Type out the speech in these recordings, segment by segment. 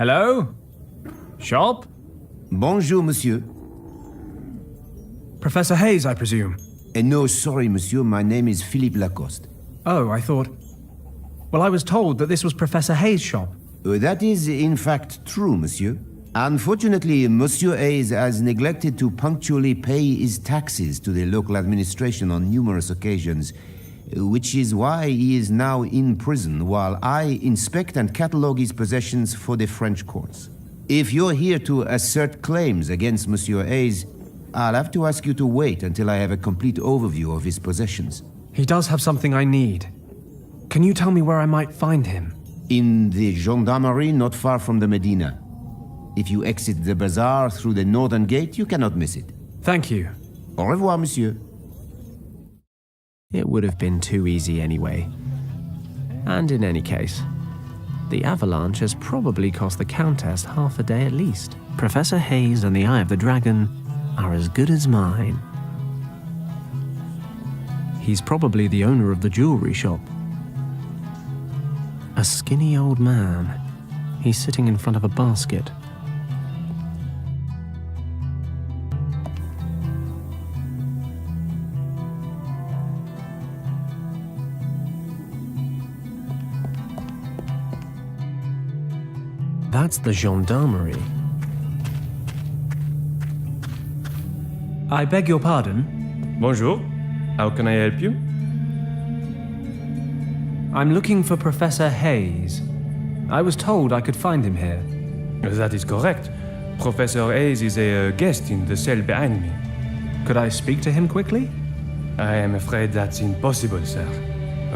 Hello? Shop? Bonjour, monsieur. Professor Hayes, I presume? No, sorry, monsieur. My name is Philippe Lacoste. Oh, I thought... Well, I was told that this was Professor Hayes' shop. That is, in fact, true, monsieur. Unfortunately, Monsieur Hayes has neglected to punctually pay his taxes to the local administration on numerous occasions, which is why he is now in prison while I inspect and catalogue his possessions for the French courts. If you're here to assert claims against Monsieur Hayes, I'll have to ask you to wait until I have a complete overview of his possessions. He does have something I need. Can you tell me where I might find him? In the gendarmerie not far from the Medina. If you exit the bazaar through the northern gate, you cannot miss it. Thank you. Au revoir, monsieur. It would have been too easy anyway. And in any case, the avalanche has probably cost the Countess half a day at least. Professor Hayes and the Eye of the Dragon are as good as mine. He's probably the owner of the jewelry shop. A skinny old man. He's sitting in front of a basket. That's the gendarmerie. I beg your pardon? Bonjour. How can I help you? I'm looking for Professor Hayes. I was told I could find him here. That is correct. Professor Hayes is a guest in the cell behind me. Could I speak to him quickly? I am afraid that's impossible, sir.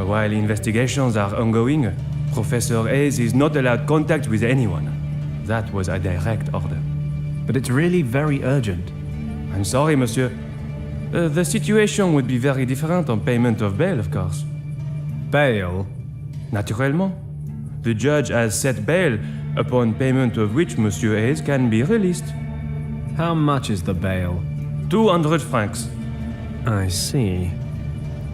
While investigations are ongoing, Professor Hayes is not allowed contact with anyone. That was a direct order. But it's really very urgent. I'm sorry, monsieur. The situation would be very different on payment of bail, of course. Bail? Naturellement. The judge has set bail, upon payment of which Monsieur Hayes can be released. How much is the bail? 200 francs. I see.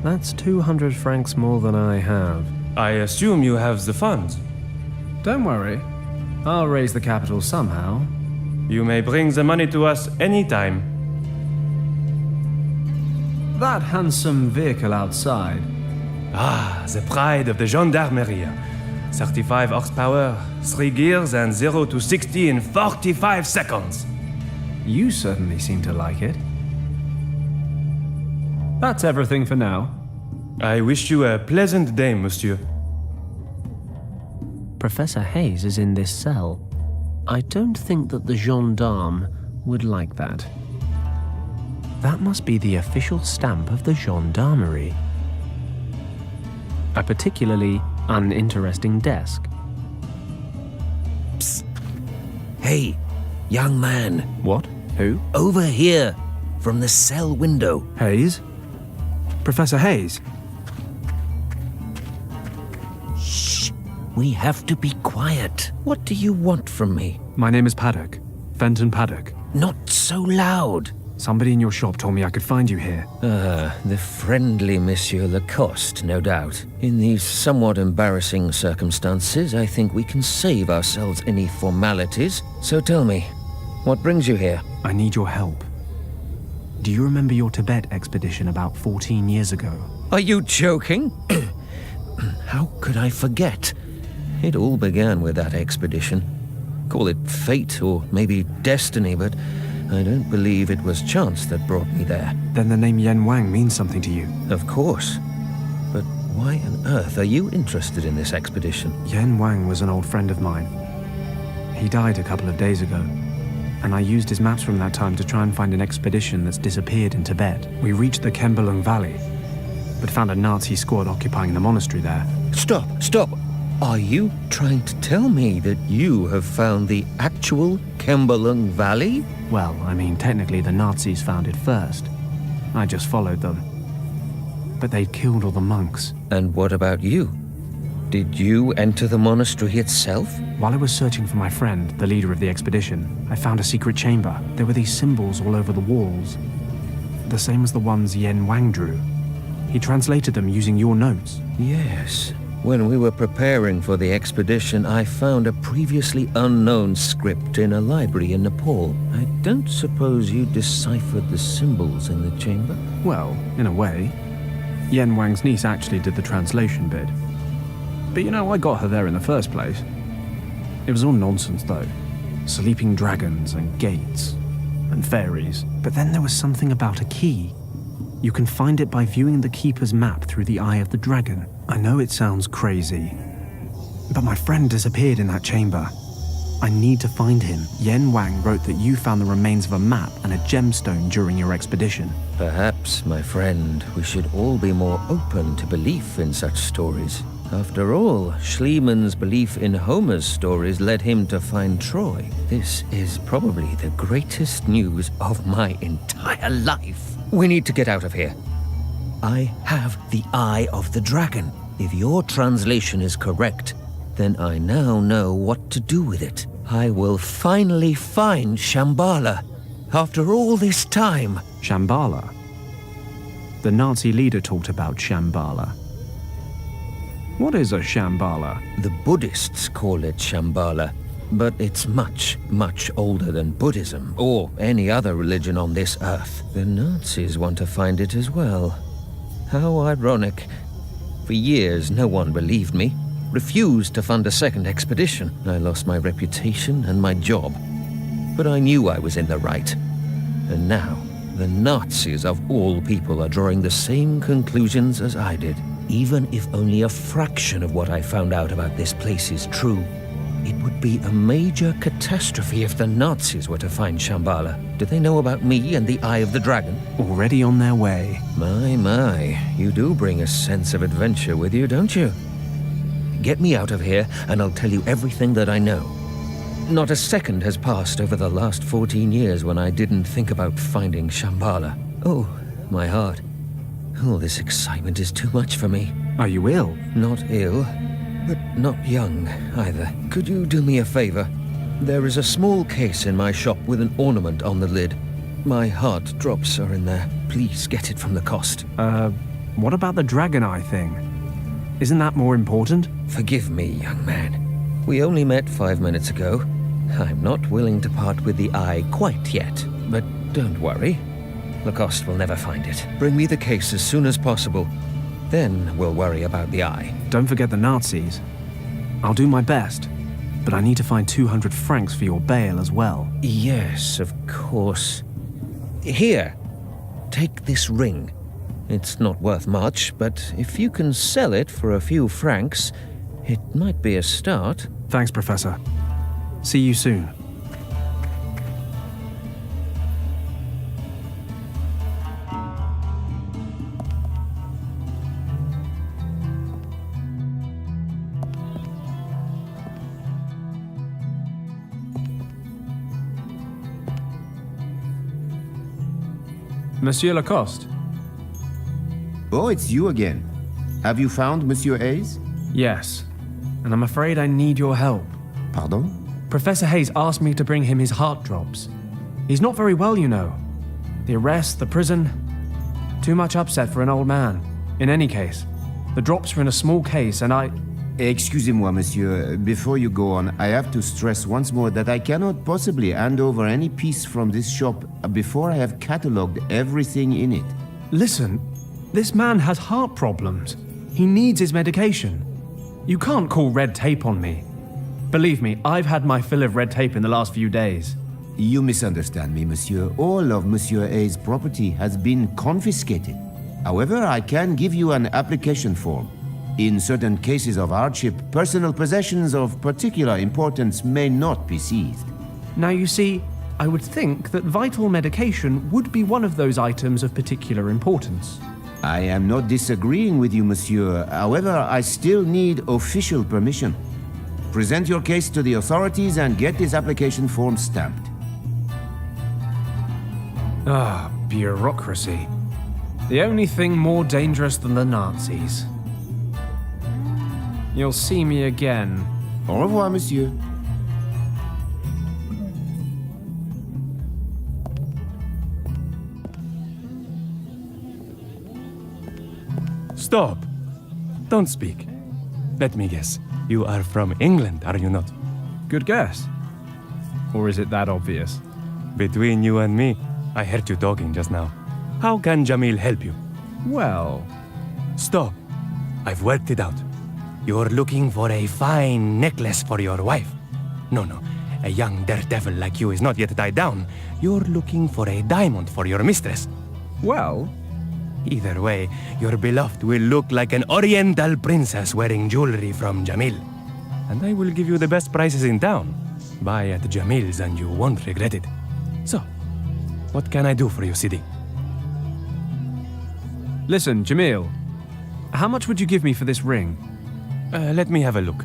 That's 200 francs more than I have. I assume you have the funds. Don't worry. I'll raise the capital somehow. You may bring the money to us anytime. That handsome vehicle outside. Ah, the pride of the gendarmerie. 35 horsepower, 3 gears, and 0 to 60 in 45 seconds. You certainly seem to like it. That's everything for now. I wish you a pleasant day, monsieur. Professor Hayes is in this cell. I don't think that the gendarme would like that. That must be the official stamp of the gendarmerie. A particularly uninteresting desk. Psst. Hey, young man. What? Who? Over here, from the cell window. Hayes? Professor Hayes? Shh. We have to be quiet. What do you want from me? My name is Paddock. Fenton Paddock. Not so loud. Somebody in your shop told me I could find you here. The friendly Monsieur Lacoste, no doubt. In these somewhat embarrassing circumstances, I think we can save ourselves any formalities. So tell me, what brings you here? I need your help. Do you remember your Tibet expedition about 14 years ago? Are you joking? How could I forget? It all began with that expedition. Call it fate or maybe destiny, but I don't believe it was chance that brought me there. Then the name Yen Wang means something to you. Of course. But why on earth are you interested in this expedition? Yen Wang was an old friend of mine. He died a couple of days ago, and I used his maps from that time to try and find an expedition that's disappeared in Tibet. We reached the Kembalung Valley, but found a Nazi squad occupying the monastery there. Stop! Are you trying to tell me that you have found the actual Kembalung Valley? Well, I mean, technically the Nazis found it first. I just followed them. But they'd killed all the monks. And what about you? Did you enter the monastery itself? While I was searching for my friend, the leader of the expedition, I found a secret chamber. There were these symbols all over the walls. The same as the ones Yen Wang drew. He translated them using your notes. Yes. When we were preparing for the expedition, I found a previously unknown script in a library in Nepal. I don't suppose you deciphered the symbols in the chamber? Well, in a way. Yen Wang's niece actually did the translation bit. But you know, I got her there in the first place. It was all nonsense, though. Sleeping dragons and gates and fairies. But then there was something about a key. You can find it by viewing the Keeper's map through the Eye of the Dragon. I know it sounds crazy, but my friend disappeared in that chamber. I need to find him. Yen Wang wrote that you found the remains of a map and a gemstone during your expedition. Perhaps, my friend, we should all be more open to belief in such stories. After all, Schliemann's belief in Homer's stories led him to find Troy. This is probably the greatest news of my entire life. We need to get out of here. I have the Eye of the Dragon. If your translation is correct, then I now know what to do with it. I will finally find Shambhala. After all this time. Shambhala? The Nazi leader talked about Shambhala. What is a Shambhala? The Buddhists call it Shambhala, but it's much, much older than Buddhism or any other religion on this earth. The Nazis want to find it as well. How ironic. For years, no one believed me, refused to fund a second expedition. I lost my reputation and my job. But I knew I was in the right. And now, the Nazis of all people are drawing the same conclusions as I did. Even if only a fraction of what I found out about this place is true, it would be a major catastrophe if the Nazis were to find Shambhala. Do they know about me and the Eye of the Dragon? Already on their way. My, you do bring a sense of adventure with you, don't you? Get me out of here, and I'll tell you everything that I know. Not a second has passed over the last 14 years when I didn't think about finding Shambhala. Oh, my heart. All this excitement is too much for me. Are you ill? Not ill, but not young either. Could you do me a favor? There is a small case in my shop with an ornament on the lid. My heart drops are in there. Please get it from the cost. What about the dragon eye thing? Isn't that more important? Forgive me, young man. We only met 5 minutes ago. I'm not willing to part with the eye quite yet, but don't worry. Lacoste will never find it. Bring me the case as soon as possible. Then we'll worry about the eye. Don't forget the Nazis. I'll do my best, but I need to find 200 francs for your bail as well. Yes, of course. Here, take this ring. It's not worth much, but if you can sell it for a few francs, it might be a start. Thanks, Professor. See you soon. Monsieur Lacoste? Oh, it's you again. Have you found Monsieur Hayes? Yes, and I'm afraid I need your help. Pardon? Professor Hayes asked me to bring him his heart drops. He's not very well, you know. The arrest, the prison, too much upset for an old man. In any case, the drops were in a small case and Excusez-moi, monsieur. Before you go on, I have to stress once more that I cannot possibly hand over any piece from this shop before I have catalogued everything in it. Listen, this man has heart problems. He needs his medication. You can't call red tape on me. Believe me, I've had my fill of red tape in the last few days. You misunderstand me, monsieur. All of Monsieur Hayes' property has been confiscated. However, I can give you an application form. In certain cases of hardship, personal possessions of particular importance may not be seized. Now you see, I would think that vital medication would be one of those items of particular importance. I am not disagreeing with you, monsieur. However, I still need official permission. Present your case to the authorities and get this application form stamped. Ah, bureaucracy. The only thing more dangerous than the Nazis. You'll see me again. Au revoir, monsieur. Stop! Don't speak. Let me guess. You are from England, are you not? Good guess. Or is it that obvious? Between you and me, I heard you talking just now. How can Jamil help you? Well, Stop. I've worked it out. You're looking for a fine necklace for your wife. No. A young daredevil like you is not yet tied down. You're looking for a diamond for your mistress. well, Either way, your beloved will look like an oriental princess wearing jewelry from Jamil. And I will give you the best prices in town. Buy at Jamil's and you won't regret it. So, what can I do for you, Sidi? listen, Jamil. How much would you give me for this ring? Let me have a look.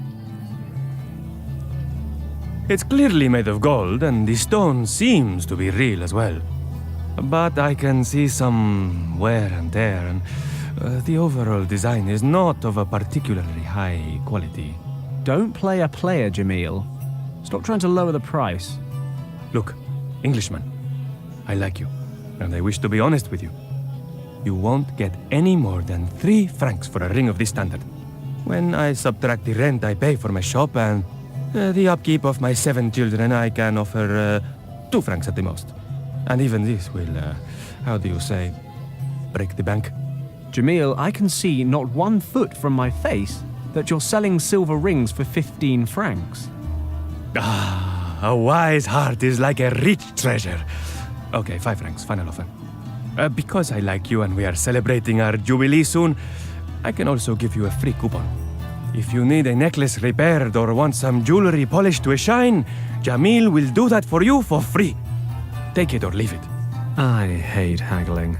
It's clearly made of gold, and the stone seems to be real as well. But I can see some wear and tear, and the overall design is not of a particularly high quality. Don't play a player, Jamil. Stop trying to lower the price. Look, Englishman, I like you, and I wish to be honest with you. You won't get any more than 3 francs for a ring of this standard. When I subtract the rent I pay for my shop and the upkeep of my 7 children, I can offer 2 francs at the most. And even this will, how do you say, break the bank. Jamil, I can see not 1 foot from my face that you're selling silver rings for 15 francs. A wise heart is like a rich treasure. Okay, 5 francs, final offer. Because I like you and we are celebrating our jubilee soon, I can also give you a free coupon. If you need a necklace repaired or want some jewelry polished to a shine, Jamil will do that for you for free. Take it or leave it. I hate haggling.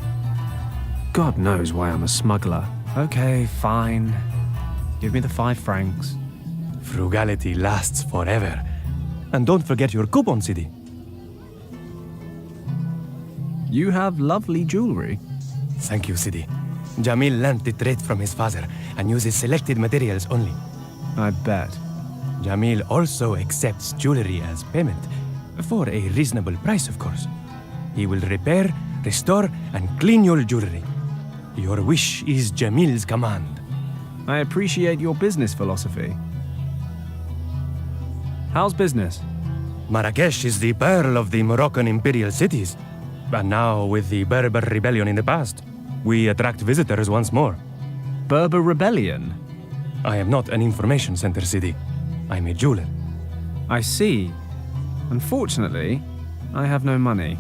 God knows why I'm a smuggler. Okay, fine. Give me the 5 francs. Frugality lasts forever. And don't forget your coupon, Sidi. You have lovely jewelry. Thank you, Sidi. Jamil learned the trade from his father and uses selected materials only. I bet. Jamil also accepts jewelry as payment, for a reasonable price, of course. He will repair, restore, and clean your jewelry. Your wish is Jamil's command. I appreciate your business philosophy. How's business? Marrakesh is the pearl of the Moroccan imperial cities. And now, with the Berber rebellion in the past, we attract visitors once more. Berber rebellion? I am not an information center, Sidi. I'm a jeweler. I see. Unfortunately, I have no money.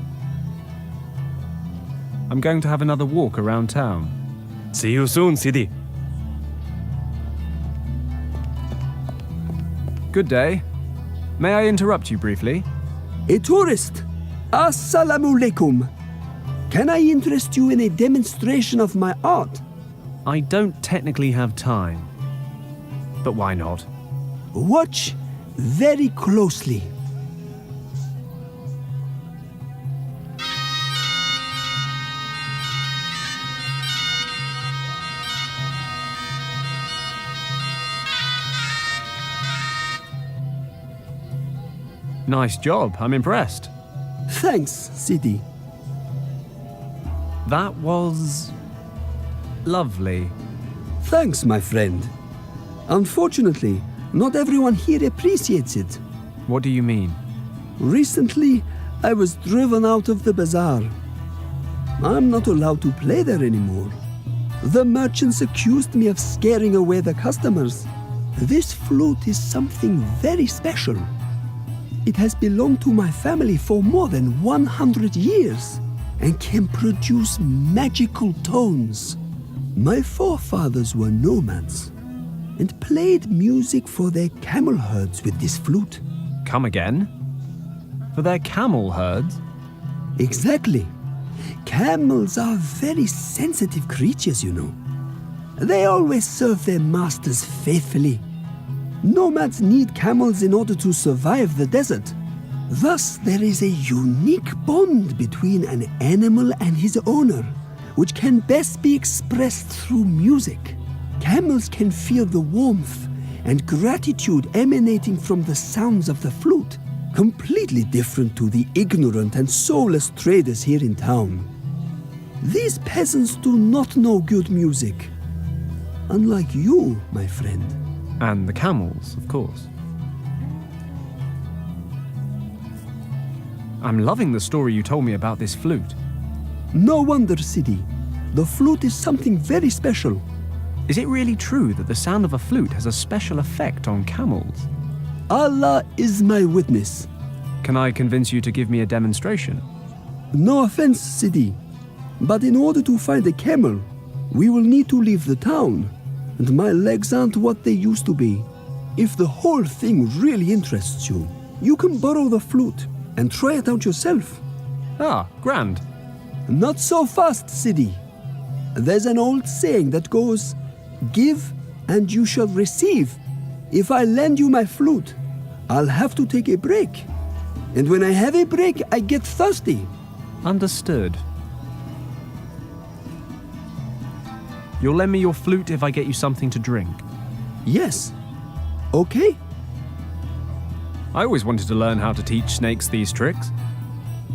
I'm going to have another walk around town. See you soon, Sidi. Good day. May I interrupt you briefly? A tourist. Assalamu alaikum. Can I interest you in a demonstration of my art? I don't technically have time. But why not? Watch very closely. Nice job. I'm impressed. Thanks, Sidi. That was lovely. Thanks, my friend. Unfortunately, not everyone here appreciates it. What do you mean? Recently, I was driven out of the bazaar. I'm not allowed to play there anymore. The merchants accused me of scaring away the customers. This flute is something very special. It has belonged to my family for more than 100 years and can produce magical tones. My forefathers were nomads and played music for their camel herds with this flute. Come again? For their camel herds? Exactly. Camels are very sensitive creatures, you know. They always serve their masters faithfully. Nomads need camels in order to survive the desert. Thus, there is a unique bond between an animal and his owner, which can best be expressed through music. Camels can feel the warmth and gratitude emanating from the sounds of the flute, completely different to the ignorant and soulless traders here in town. These peasants do not know good music. Unlike you, my friend. And the camels, of course. I'm loving the story you told me about this flute. No wonder, Sidi. The flute is something very special. Is it really true that the sound of a flute has a special effect on camels? Allah is my witness. Can I convince you to give me a demonstration? No offense, Sidi, but in order to find a camel, we will need to leave the town, and my legs aren't what they used to be. If the whole thing really interests you, you can borrow the flute and try it out yourself. Ah, grand. Not so fast, Sidi. There's an old saying that goes, "Give and you shall receive." If I lend you my flute, I'll have to take a break. And when I have a break, I get thirsty. Understood. You'll lend me your flute if I get you something to drink. Yes. Okay. I always wanted to learn how to teach snakes these tricks.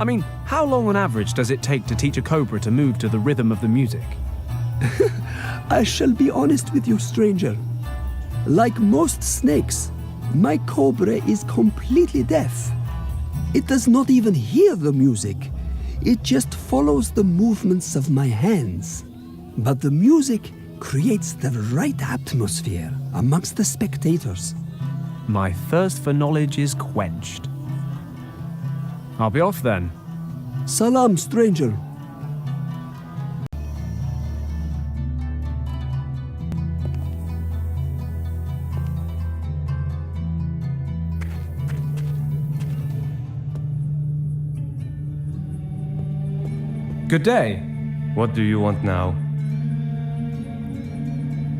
I mean, how long on average does it take to teach a cobra to move to the rhythm of the music? I shall be honest with you, stranger. Like most snakes, my cobra is completely deaf. It does not even hear the music. It just follows the movements of my hands. But the music creates the right atmosphere amongst the spectators. My thirst for knowledge is quenched. I'll be off then. Salam, stranger. Good day. What do you want now?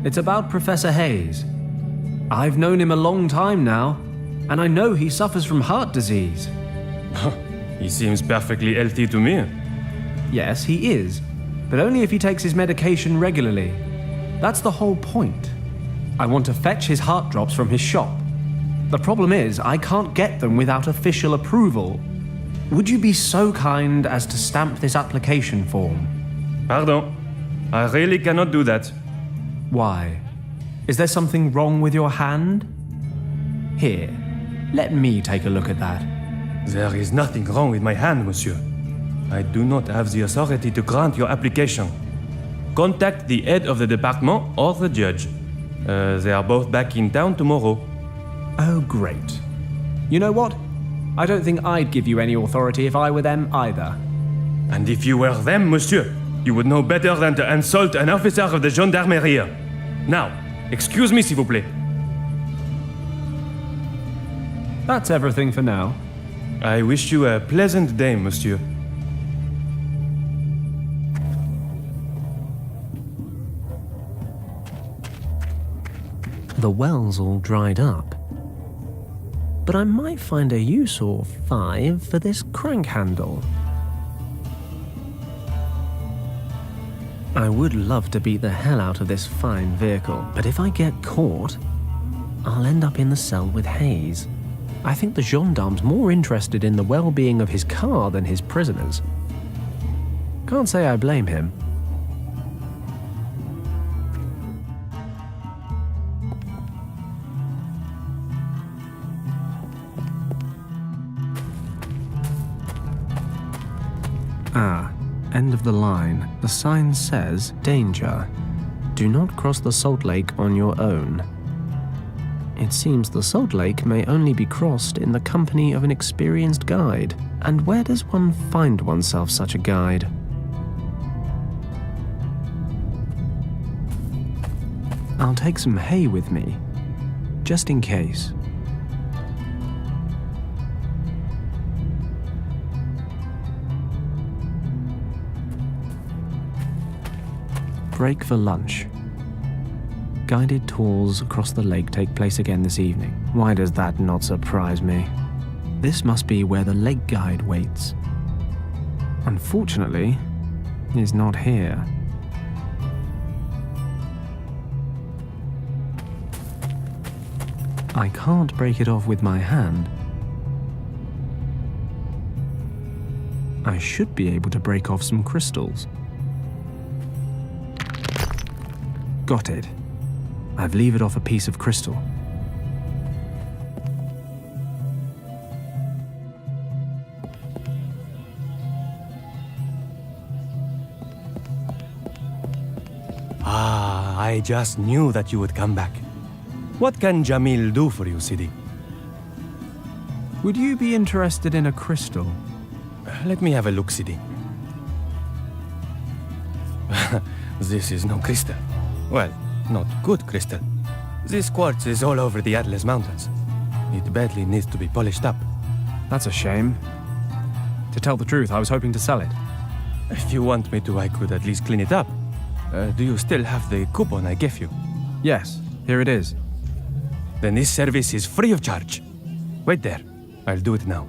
It's about Professor Hayes. I've known him a long time now, and I know he suffers from heart disease. He seems perfectly healthy to me. Yes, he is, but only if he takes his medication regularly. That's the whole point. I want to fetch his heart drops from his shop. The problem is, I can't get them without official approval. Would you be so kind as to stamp this application form? Pardon. I really cannot do that. Why? Is there something wrong with your hand? Here, let me take a look at that. There is nothing wrong with my hand, monsieur. I do not have the authority to grant your application. Contact the head of the department or the judge. They are both back in town tomorrow. Oh, great. You know what? I don't think I'd give you any authority if I were them either. And if you were them, monsieur, you would know better than to insult an officer of the gendarmerie. Now, excuse me, s'il vous plaît. That's everything for now. I wish you a pleasant day, monsieur. The well's all dried up. But I might find a use or 5 for this crank handle. I would love to beat the hell out of this fine vehicle, but if I get caught, I'll end up in the cell with Hayes. I think the gendarme's more interested in the well-being of his car than his prisoners. Can't say I blame him. Ah, end of the line. The sign says, "Danger. Do not cross the Salt Lake on your own." It seems the Salt Lake may only be crossed in the company of an experienced guide. And where does one find oneself such a guide? I'll take some hay with me, just in case. Break for lunch. Guided tours across the lake take place again this evening. Why does that not surprise me? This must be where the lake guide waits. Unfortunately, he's not here. I can't break it off with my hand. I should be able to break off some crystals. Got it. I've levered off a piece of crystal. Ah, I just knew that you would come back. What can Jamil do for you, Sidi? Would you be interested in a crystal? Let me have a look, Sidi. This is no crystal. Well, not good crystal. This quartz is all over the Atlas Mountains. It badly needs to be polished up. That's a shame. To tell the truth, I was hoping to sell it. If you want me to, I could at least clean it up. Do you still have the coupon I gave you? Yes, here it is. Then this service is free of charge. Wait there. I'll do it now.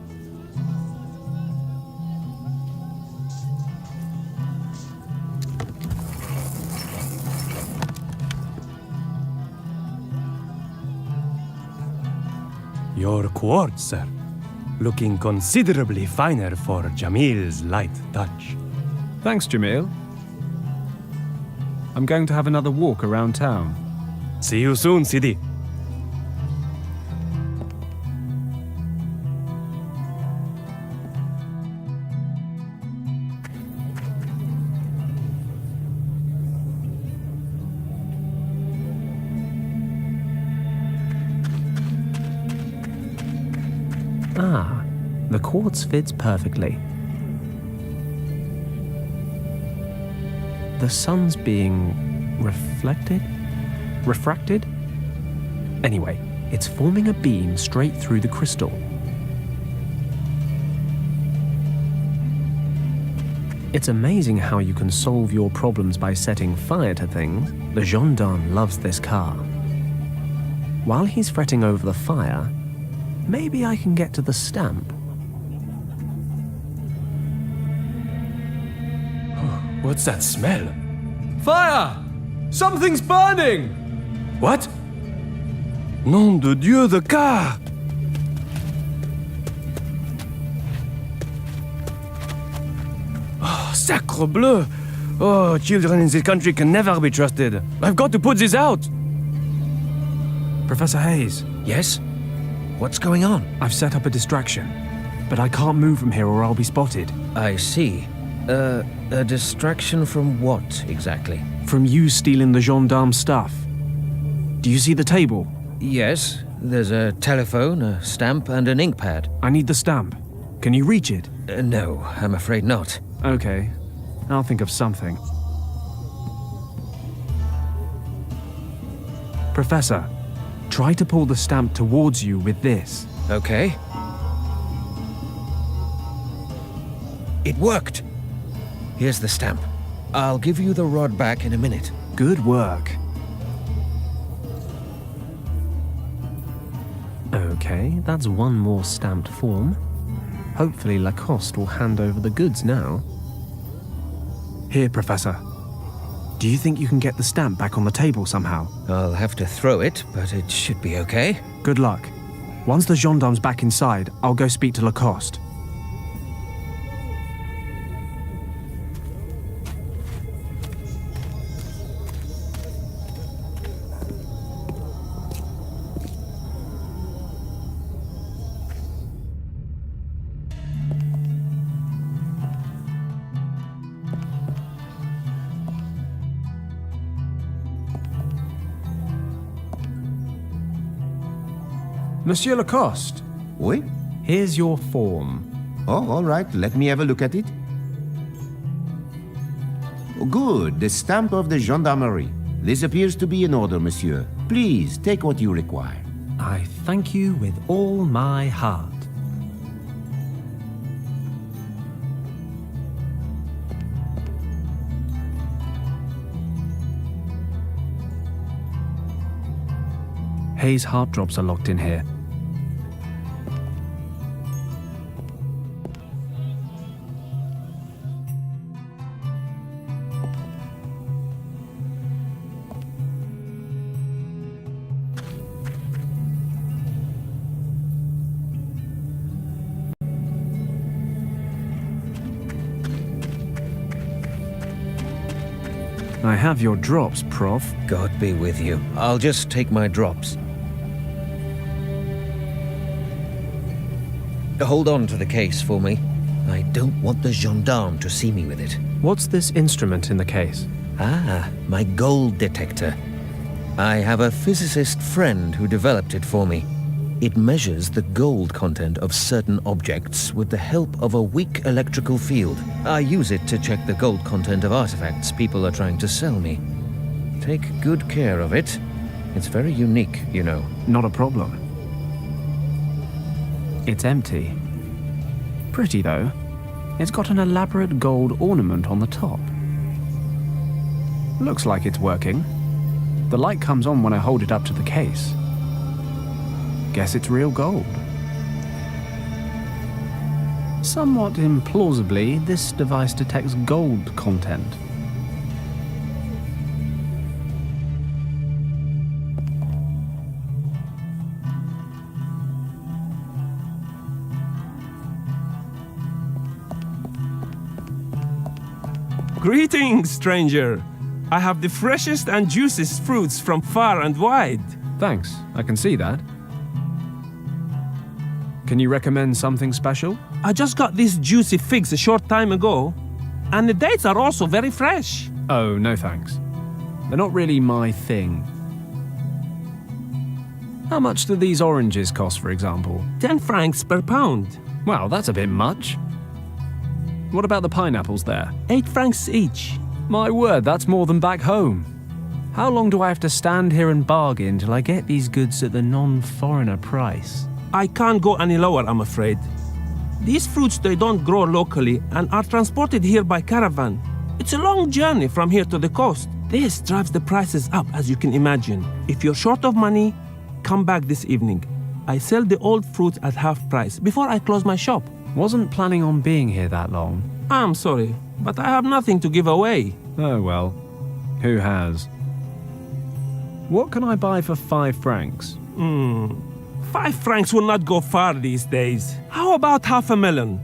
Your quartz, sir. Looking considerably finer for Jamil's light touch. Thanks, Jamil. I'm going to have another walk around town. See you soon, Sidi. Ah, the quartz fits perfectly. The sun's being refracted? Anyway, it's forming a beam straight through the crystal. It's amazing how you can solve your problems by setting fire to things. The gendarme loves this car. While he's fretting over the fire, maybe I can get to the stamp. What's that smell? Fire! Something's burning! What? Nom de Dieu, the car! Oh, sacre bleu! Oh, children in this country can never be trusted. I've got to put this out! Professor Hayes, Yes? What's going on? I've set up a distraction, but I can't move from here or I'll be spotted. I see. A distraction from what, exactly? From you stealing the gendarme stuff. Do you see the table? Yes, there's a telephone, a stamp, and an ink pad. I need the stamp. Can you reach it? No, I'm afraid not. Okay, I'll think of something. Professor, try to pull the stamp towards you with this. Okay. It worked! Here's the stamp. I'll give you the rod back in a minute. Good work. Okay, that's one more stamped form. Hopefully Lacoste will hand over the goods now. Here, Professor. Do you think you can get the stamp back on the table somehow? I'll have to throw it, but it should be okay. Good luck. Once the gendarme's back inside, I'll go speak to Lacoste. Monsieur Lacoste, Oui? here's your form. Oh, all right. Let me have a look at it. Good. The stamp of the gendarmerie. This appears to be in order, monsieur. Please, take what you require. I thank you with all my heart. Hayes' heart drops are locked in here. I have your drops, Prof. God be with you. I'll just take my drops. Hold on to the case for me. I don't want the gendarme to see me with it. What's this instrument in the case? Ah, my gold detector. I have a physicist friend who developed it for me. It measures the gold content of certain objects with the help of a weak electrical field. I use it to check the gold content of artifacts people are trying to sell me. Take good care of it. It's very unique, you know. Not a problem. It's empty. Pretty, though. It's got an elaborate gold ornament on the top. Looks like it's working. The light comes on when I hold it up to the case. Guess it's real gold. Somewhat implausibly, this device detects gold content. Greetings, stranger! I have the freshest and juiciest fruits from far and wide. Thanks, I can see that. Can you recommend something special? I just got these juicy figs a short time ago, and the dates are also very fresh. Oh, no thanks. They're not really my thing. How much do these oranges cost, for example? 10 francs per pound. Well, that's a bit much. What about the pineapples there? 8 francs each. My word, that's more than back home. How long do I have to stand here and bargain till I get these goods at the non-foreigner price? I can't go any lower, I'm afraid. These fruits, they don't grow locally and are transported here by caravan. It's a long journey from here to the coast. This drives the prices up, as you can imagine. If you're short of money, come back this evening. I sell the old fruits at half price before I close my shop. Wasn't planning on being here that long. I'm sorry, but I have nothing to give away. Oh well, who has? What can I buy for 5 francs? 5 francs will not go far these days. How about half a melon?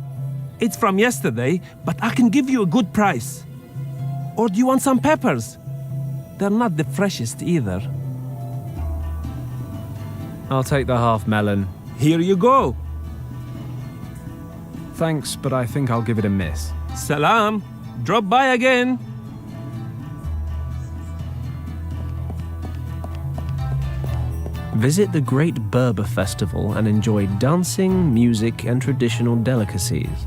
It's from yesterday, but I can give you a good price. Or do you want some peppers? They're not the freshest either. I'll take the half melon. Here you go. Thanks, but I think I'll give it a miss. Salam. Drop by again. Visit the Great Berber Festival and enjoy dancing, music, and traditional delicacies.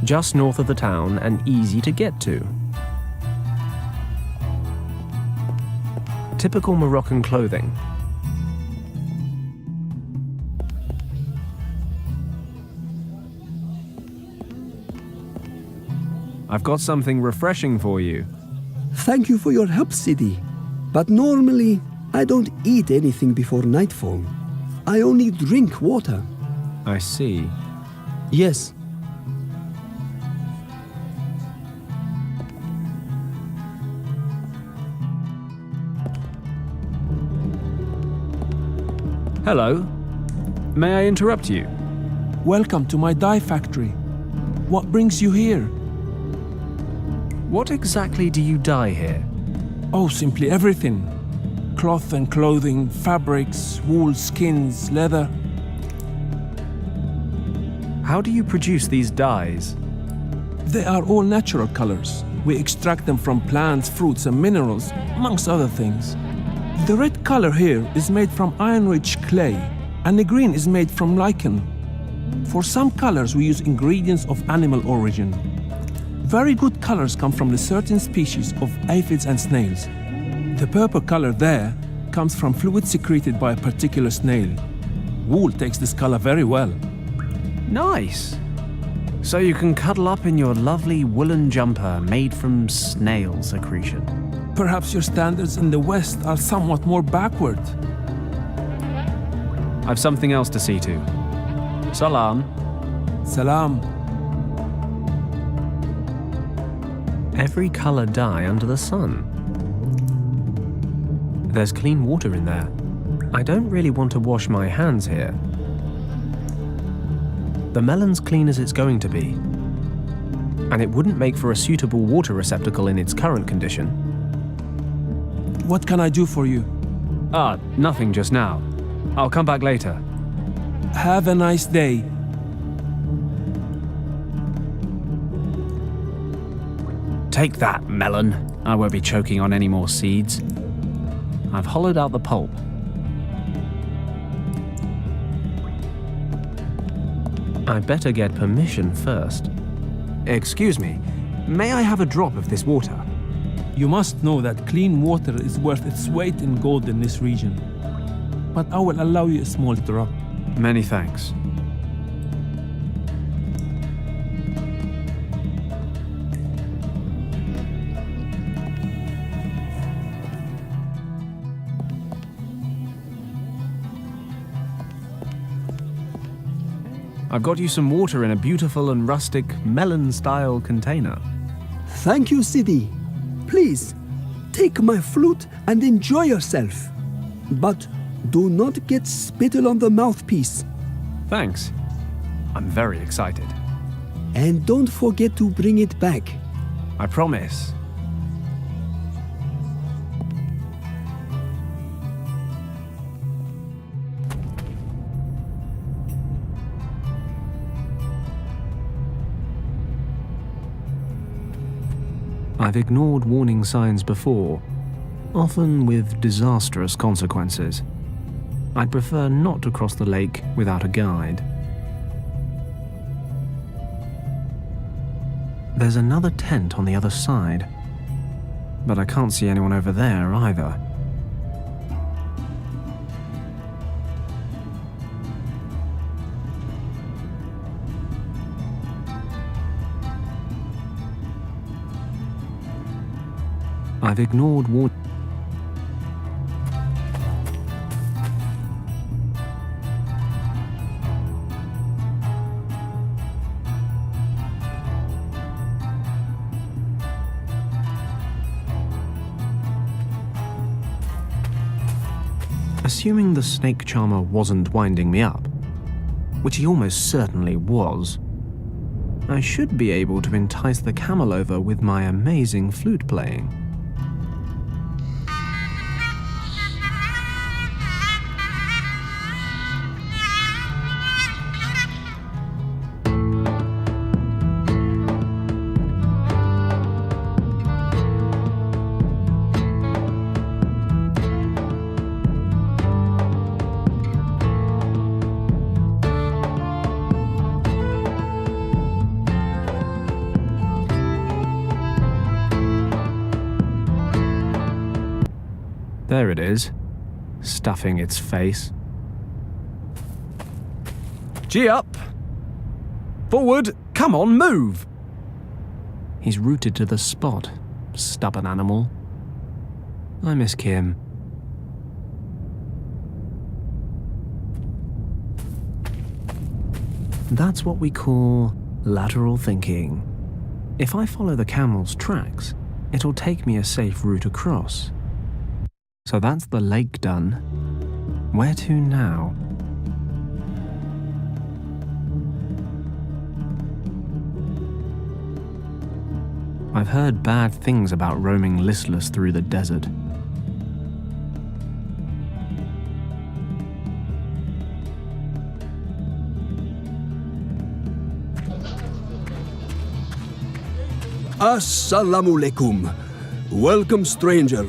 Just north of the town and easy to get to. Typical Moroccan clothing. I've got something refreshing for you. Thank you for your help, Sidi. But normally, I don't eat anything before nightfall. I only drink water. I see. Yes. Hello. May I interrupt you? Welcome to my dye factory. What brings you here? What exactly do you dye here? Oh, simply everything. Cloth and clothing, fabrics, wool, skins, leather. How do you produce these dyes? They are all natural colors. We extract them from plants, fruits, and minerals, amongst other things. The red color here is made from iron-rich clay, and the green is made from lichen. For some colors, we use ingredients of animal origin. Very good colors come from a certain species of aphids and snails. The purple color there comes from fluid secreted by a particular snail. Wool takes this color very well. Nice. So you can cuddle up in your lovely woolen jumper made from snail secretion. Perhaps your standards in the West are somewhat more backward. I've something else to see to. Salam. Salam. Every color dye under the sun. There's clean water in there. I don't really want to wash my hands here. The melon's clean as it's going to be, and it wouldn't make for a suitable water receptacle in its current condition. What can I do for you? Nothing just now. I'll come back later. Have a nice day. Take that, melon. I won't be choking on any more seeds. I've hollowed out the pulp. I better get permission first. Excuse me, may I have a drop of this water? You must know that clean water is worth its weight in gold in this region. But I will allow you a small drop. Many thanks. I've got you some water in a beautiful and rustic melon-style container. Thank you, Sidi. Please, take my flute and enjoy yourself. But do not get spittle on the mouthpiece. Thanks. I'm very excited. And don't forget to bring it back. I promise. I've ignored warning signs before, often with disastrous consequences. I'd prefer not to cross the lake without a guide. There's another tent on the other side, but I can't see anyone over there either. I've ignored warning. Assuming the snake charmer wasn't winding me up, which he almost certainly was, I should be able to entice the camel over with my amazing flute playing. There it is, stuffing its face. Gee up! Forward! Come on, move! He's rooted to the spot, stubborn animal. I miss Kim. That's what we call lateral thinking. If I follow the camel's tracks, it'll take me a safe route across. So that's the lake done. Where to now? I've heard bad things about roaming listless through the desert. Assalamu alaikum. Welcome, stranger.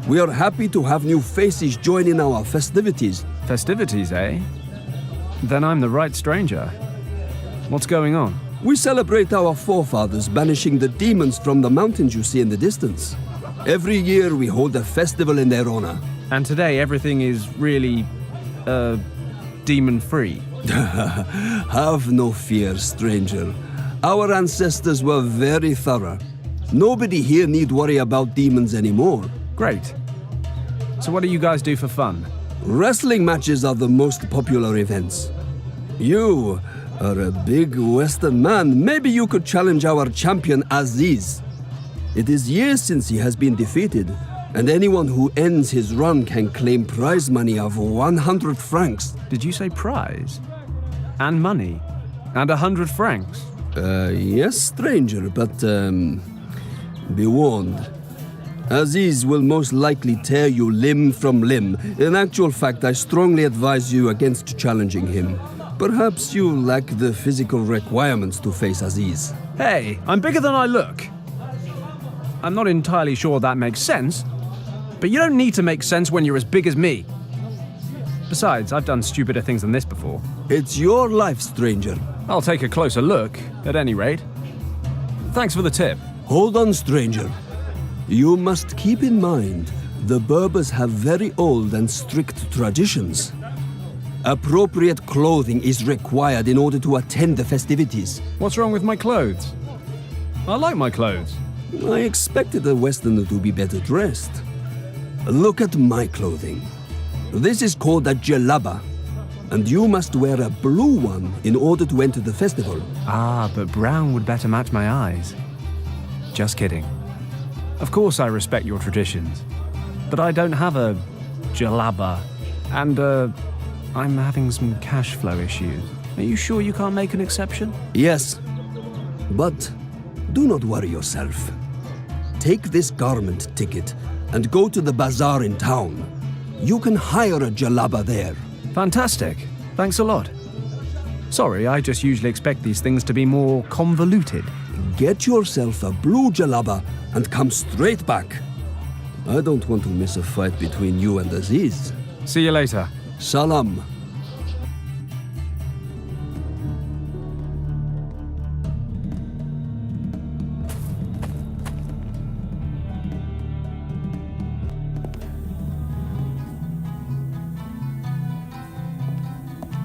We are happy to have new faces join in our festivities. Festivities, eh? Then I'm the right stranger. What's going on? We celebrate our forefathers banishing the demons from the mountains you see in the distance. Every year we hold a festival in their honor. And today everything is really, demon-free. Have no fear, stranger. Our ancestors were very thorough. Nobody here need worry about demons anymore. Great. So what do you guys do for fun? Wrestling matches are the most popular events. You are a big Western man. Maybe you could challenge our champion Aziz. It is years since he has been defeated, and anyone who ends his run can claim prize money of 100 francs. Did you say prize? And money? And 100 francs? Yes, stranger, but be warned. Aziz will most likely tear you limb from limb. In actual fact, I strongly advise you against challenging him. Perhaps you lack the physical requirements to face Aziz. Hey, I'm bigger than I look. I'm not entirely sure that makes sense, but you don't need to make sense when you're as big as me. Besides, I've done stupider things than this before. It's your life, stranger. I'll take a closer look, at any rate. Thanks for the tip. Hold on, stranger. You must keep in mind, the Berbers have very old and strict traditions. Appropriate clothing is required in order to attend the festivities. What's wrong with my clothes? I like my clothes. I expected a Westerner to be better dressed. Look at my clothing. This is called a jalaba, and you must wear a blue one in order to enter the festival. Ah, but brown would better match my eyes. Just kidding. Of course I respect your traditions, but I don't have a jalaba, and I'm having some cash flow issues. Are you sure you can't make an exception? Yes, but do not worry yourself. Take this garment ticket and go to the bazaar in town. You can hire a jalaba there. Fantastic. Thanks a lot. Sorry, I just usually expect these things to be more convoluted. Get yourself a blue jalaba and come straight back. I don't want to miss a fight between you and Aziz. See you later. Salam.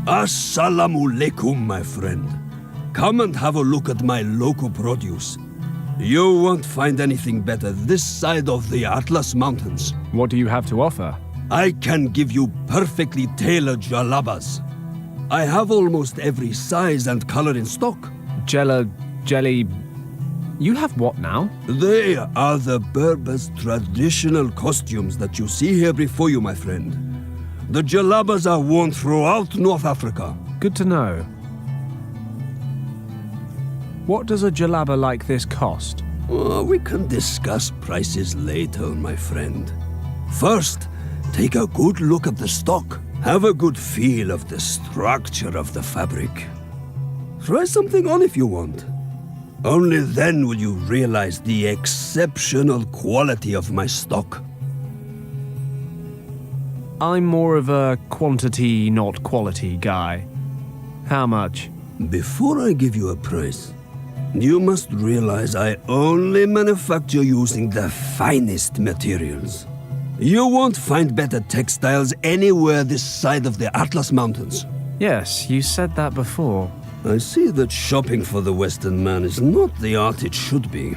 Assalamu alaikum, my friend. Come and have a look at my local produce. You won't find anything better this side of the Atlas Mountains. What do you have to offer? I can give you perfectly tailored jalabas. I have almost every size and color in stock. Jelly... You have what now? They are the Berbers' traditional costumes that you see here before you, my friend. The jalabas are worn throughout North Africa. Good to know. What does a jalaba like this cost? We can discuss prices later, my friend. First, take a good look at the stock. Have a good feel of the structure of the fabric. Try something on if you want. Only then will you realize the exceptional quality of my stock. I'm more of a quantity, not quality guy. How much? Before I give you a price, you must realize I only manufacture using the finest materials. You won't find better textiles anywhere this side of the Atlas Mountains. Yes, you said that before. I see that shopping for the Western man is not the art it should be.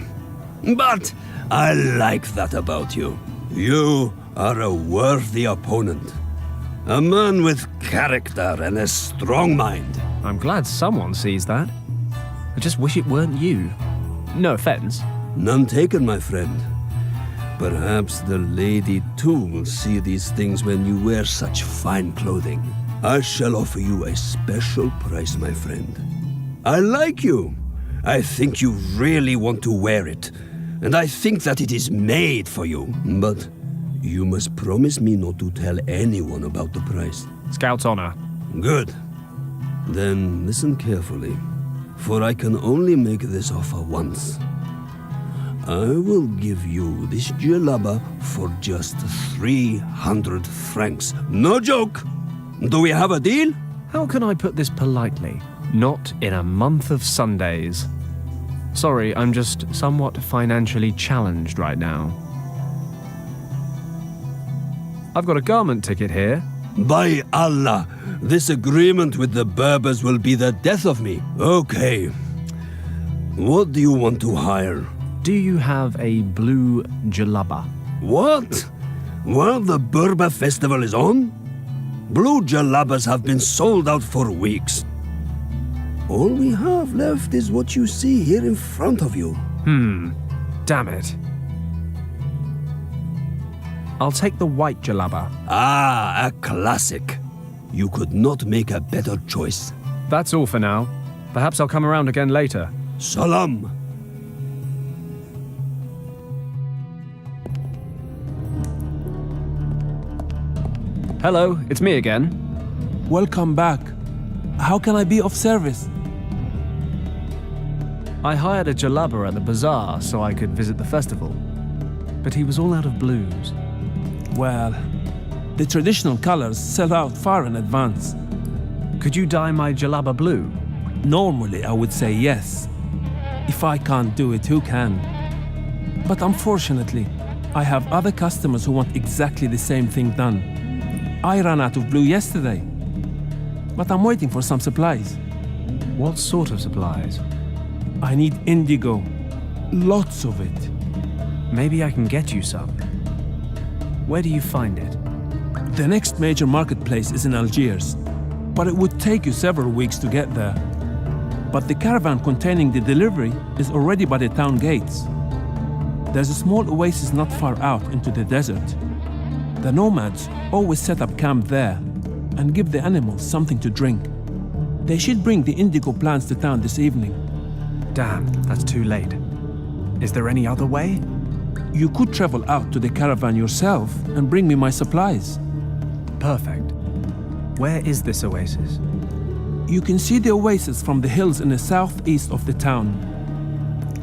But I like that about you. You are a worthy opponent. A man with character and a strong mind. I'm glad someone sees that. I just wish it weren't you. No offense. None taken, my friend. Perhaps the lady too will see these things when you wear such fine clothing. I shall offer you a special price, my friend. I like you. I think you really want to wear it. And I think that it is made for you. But you must promise me not to tell anyone about the price. Scout's honor. Good. Then listen carefully, for I can only make this offer once. I will give you this jalaba for just 300 francs. No joke! Do we have a deal? How can I put this politely? Not in a month of Sundays. Sorry, I'm just somewhat financially challenged right now. I've got a garment ticket here. By Allah, this agreement with the Berbers will be the death of me. Okay. What do you want to hire? Do you have a blue jalaba? What? While the Berber festival is on? Blue jalabas have been sold out for weeks. All we have left is what you see here in front of you. Damn it. I'll take the white jalaba. Ah, a classic. You could not make a better choice. That's all for now. Perhaps I'll come around again later. Salam. Hello, it's me again. Welcome back. How can I be of service? I hired a jalaba at the bazaar so I could visit the festival. But he was all out of blues. Well, the traditional colors sell out far in advance. Could you dye my jalaba blue? Normally, I would say yes. If I can't do it, who can? But unfortunately, I have other customers who want exactly the same thing done. I ran out of blue yesterday, but I'm waiting for some supplies. What sort of supplies? I need indigo. Lots of it. Maybe I can get you some. Where do you find it? The next major marketplace is in Algiers, but it would take you several weeks to get there. But the caravan containing the delivery is already by the town gates. There's a small oasis not far out into the desert. The nomads always set up camp there and give the animals something to drink. They should bring the indigo plants to town this evening. Damn, that's too late. Is there any other way? You could travel out to the caravan yourself and bring me my supplies. Perfect. Where is this oasis? You can see the oasis from the hills in the southeast of the town.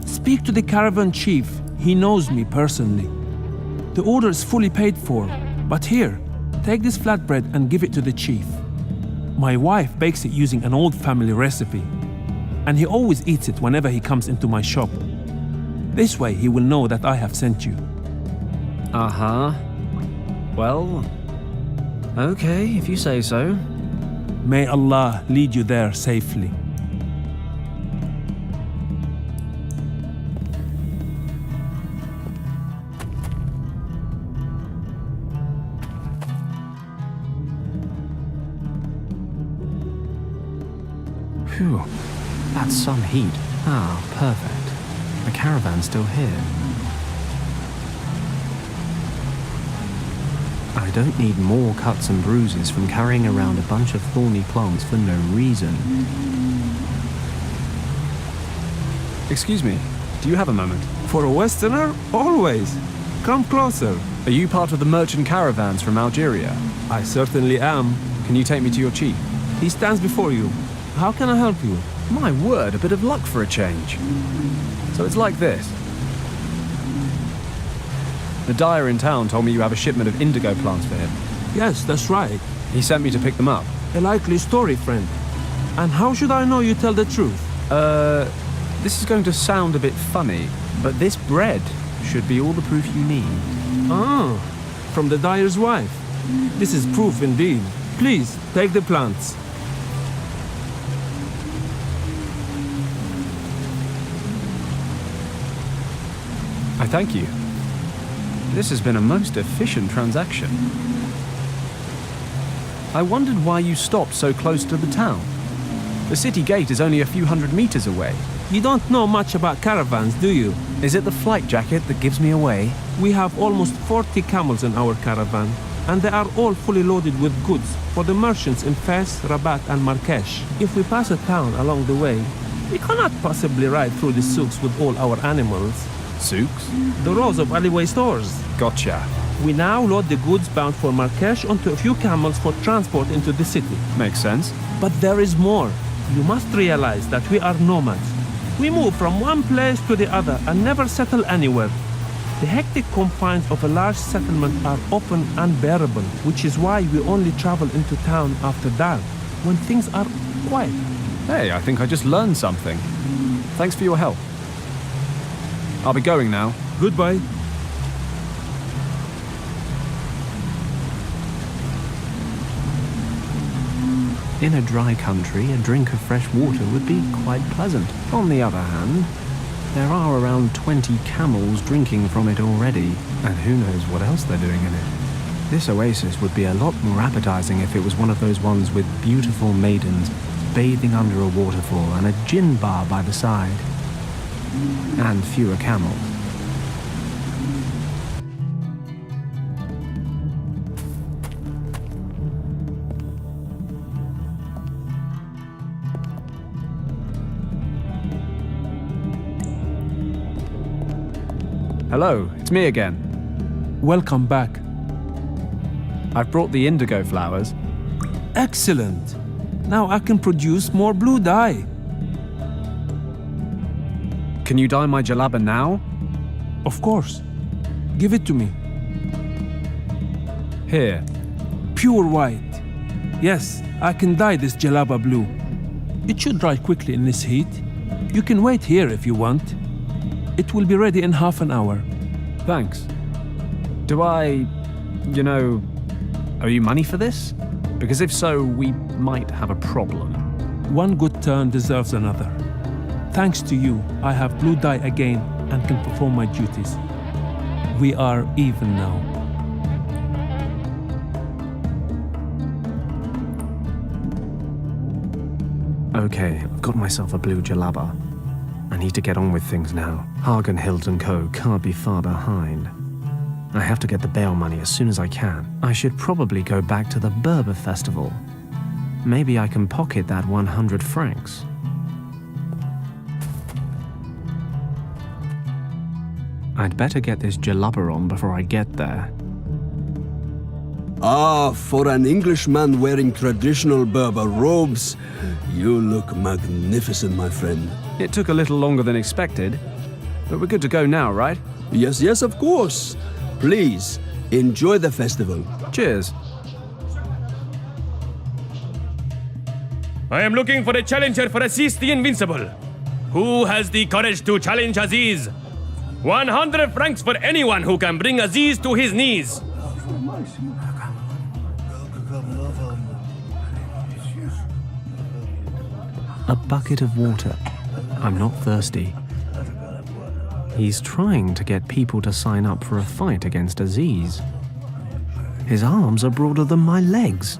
Speak to the caravan chief. He knows me personally. The order is fully paid for, but here, take this flatbread and give it to the chief. My wife bakes it using an old family recipe, and he always eats it whenever he comes into my shop. This way he will know that I have sent you. Uh-huh. Well, okay, if you say so. May Allah lead you there safely. Phew, that's some heat. Ah, perfect. The caravan's still here. I don't need more cuts and bruises from carrying around a bunch of thorny plants for no reason. Excuse me, do you have a moment? For a Westerner, always. Come closer. Are you part of the merchant caravans from Algeria? I certainly am. Can you take me to your chief? He stands before you. How can I help you? My word, a bit of luck for a change. So it's like this. The dyer in town told me you have a shipment of indigo plants for him. Yes, that's right. He sent me to pick them up. A likely story, friend. And how should I know you tell the truth? This is going to sound a bit funny, but this bread should be all the proof you need. Ah, from the dyer's wife. This is proof indeed. Please, take the plants. I thank you. This has been a most efficient transaction. I wondered why you stopped so close to the town. The city gate is only a few hundred meters away. You don't know much about caravans, do you? Is it the flight jacket that gives me away? We have almost 40 camels in our caravan, and they are all fully loaded with goods for the merchants in Fes, Rabat and Marrakesh. If we pass a town along the way, we cannot possibly ride through the souks with all our animals. Souks? The rows of alleyway stores. Gotcha. We now load the goods bound for Marrakesh onto a few camels for transport into the city. Makes sense. But there is more. You must realize that we are nomads. We move from one place to the other and never settle anywhere. The hectic confines of a large settlement are often unbearable, which is why we only travel into town after dark, when things are quiet. Hey, I think I just learned something. Thanks for your help. I'll be going now. Goodbye. In a dry country, a drink of fresh water would be quite pleasant. On the other hand, there are around 20 camels drinking from it already, and who knows what else they're doing in it. This oasis would be a lot more appetizing if it was one of those ones with beautiful maidens bathing under a waterfall and a gin bar by the side. And fewer camels. Hello, it's me again. Welcome back. I've brought the indigo flowers. Excellent. Now I can produce more blue dye. Can you dye my jalaba now? Of course. Give it to me. Here. Pure white. Yes, I can dye this jalaba blue. It should dry quickly in this heat. You can wait here if you want. It will be ready in half an hour. Thanks. Do I, owe you money for this? Because if so, we might have a problem. One good turn deserves another. Thanks to you, I have blue dye again and can perform my duties. We are even now. Okay, I've got myself a blue jalaba. I need to get on with things now. Hagen, Hild & Co. can't be far behind. I have to get the bail money as soon as I can. I should probably go back to the Berber festival. Maybe I can pocket that 100 francs. I'd better get this jalaba on before I get there. Ah, for an Englishman wearing traditional Berber robes, you look magnificent, my friend. It took a little longer than expected, but we're good to go now, right? Yes, yes, of course. Please, enjoy the festival. Cheers. I am looking for a challenger for Aziz the Invincible. Who has the courage to challenge Aziz? 100 francs for anyone who can bring Aziz to his knees. A bucket of water. I'm not thirsty. He's trying to get people to sign up for a fight against Aziz. His arms are broader than my legs.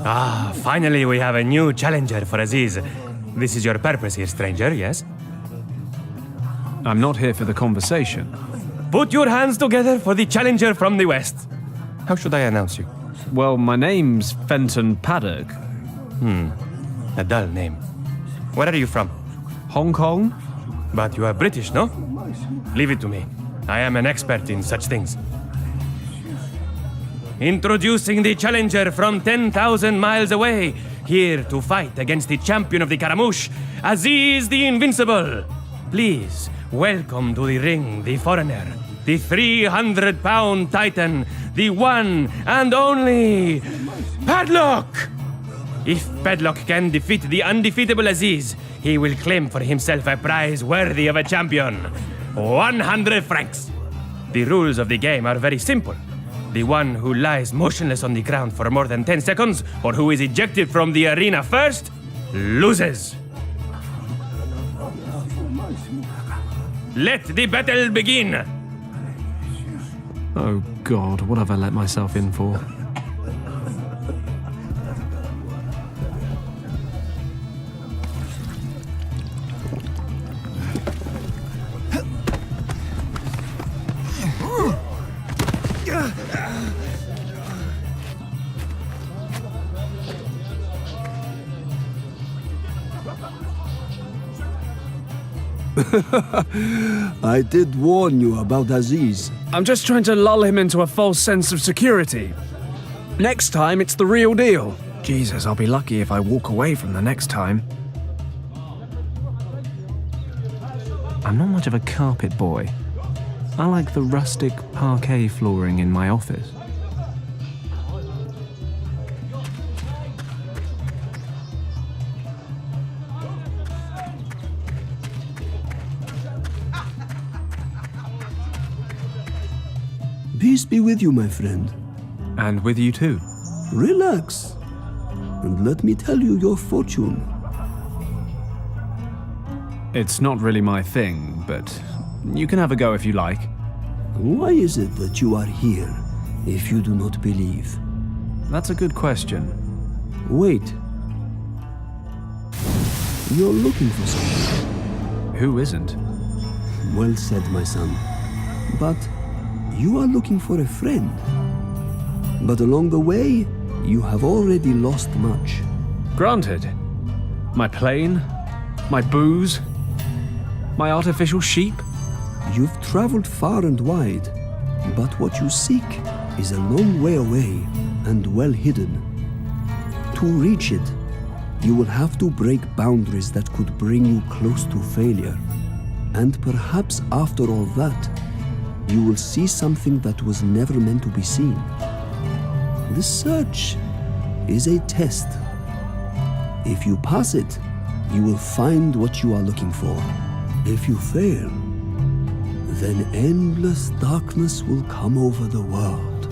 Ah, finally we have a new challenger for Aziz. This is your purpose here, stranger, yes? I'm not here for the conversation. Put your hands together for the challenger from the west. How should I announce you? Well, my name's Fenton Paddock. A dull name. Where are you from? Hong Kong? But you are British, no? Leave it to me. I am an expert in such things. Introducing the challenger from 10,000 miles away, here to fight against the champion of the Karamouche, Aziz the Invincible. Please, welcome to the ring, the foreigner, the 300-pound titan, the one and only Padlock! If Padlock can defeat the undefeatable Aziz, he will claim for himself a prize worthy of a champion. 100 francs. The rules of the game are very simple. The one who lies motionless on the ground for more than 10 seconds, or who is ejected from the arena first, loses. Let the battle begin! Oh God, what have I let myself in for? I did warn you about Aziz. I'm just trying to lull him into a false sense of security. Next time, it's the real deal. Jesus, I'll be lucky if I walk away from the next time. I'm not much of a carpet boy. I like the rustic parquet flooring in my office. Peace be with you, my friend. And with you too. Relax, and let me tell you your fortune. It's not really my thing, but you can have a go if you like. Why is it that you are here if you do not believe? That's a good question. Wait. You're looking for something. Who isn't? Well said, my son. But you are looking for a friend. But along the way, you have already lost much. Granted. My plane, my booze, my artificial sheep. You've traveled far and wide, But what you seek is a long way away and well hidden. To reach it, you will have to break boundaries that could bring you close to failure. And perhaps after all that, you will see something that was never meant to be seen. This search is a test. If you pass it, you will find what you are looking for. If you fail, then endless darkness will come over the world,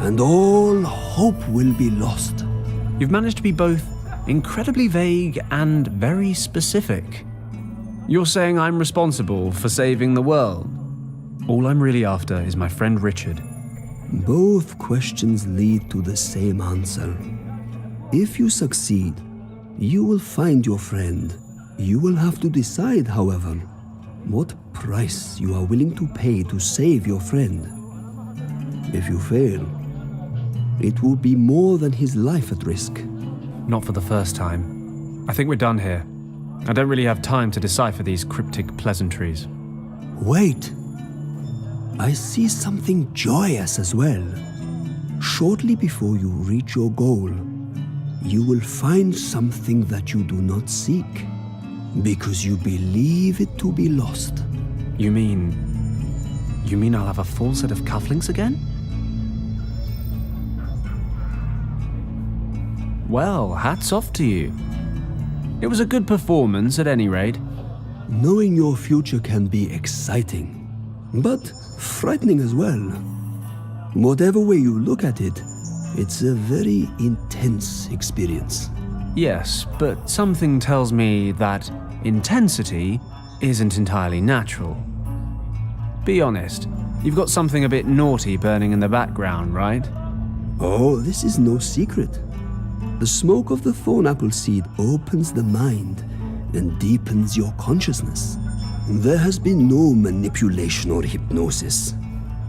and all hope will be lost. You've managed to be both incredibly vague and very specific. You're saying I'm responsible for saving the world. All I'm really after is my friend Richard. Both questions lead to the same answer. If you succeed, you will find your friend. You will have to decide, however, what price you are willing to pay to save your friend. If you fail, it will be more than his life at risk. Not for the first time. I think we're done here. I don't really have time to decipher these cryptic pleasantries. Wait! I see something joyous as well. Shortly before you reach your goal, you will find something that you do not seek, because you believe it to be lost. You mean I'll have a full set of cufflinks again? Well, hats off to you. It was a good performance at any rate. Knowing your future can be exciting, but frightening as well. Whatever way you look at it, it's a very intense experience. Yes, but something tells me that intensity isn't entirely natural. Be honest, you've got something a bit naughty burning in the background, right? Oh, this is no secret. The smoke of the thorn apple seed opens the mind and deepens your consciousness. There has been no manipulation or hypnosis.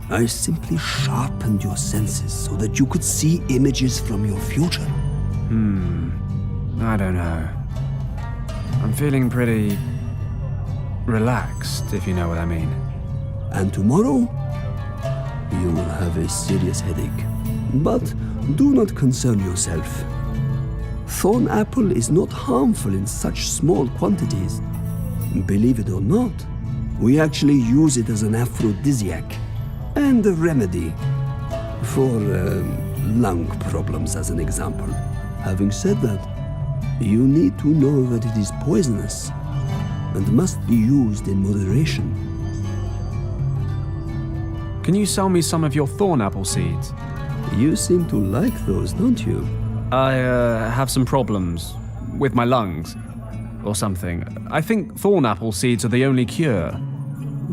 I simply sharpened your senses so that you could see images from your future. I don't know. I'm feeling pretty relaxed, if you know what I mean. And tomorrow, you will have a serious headache. But do not concern yourself. Thorn apple is not harmful in such small quantities. Believe it or not, we actually use it as an aphrodisiac and a remedy for lung problems, as an example. Having said that, you need to know that it is poisonous and must be used in moderation. Can you sell me some of your thorn apple seeds? You seem to like those, don't you? I have some problems with my lungs or something. I think thorn apple seeds are the only cure.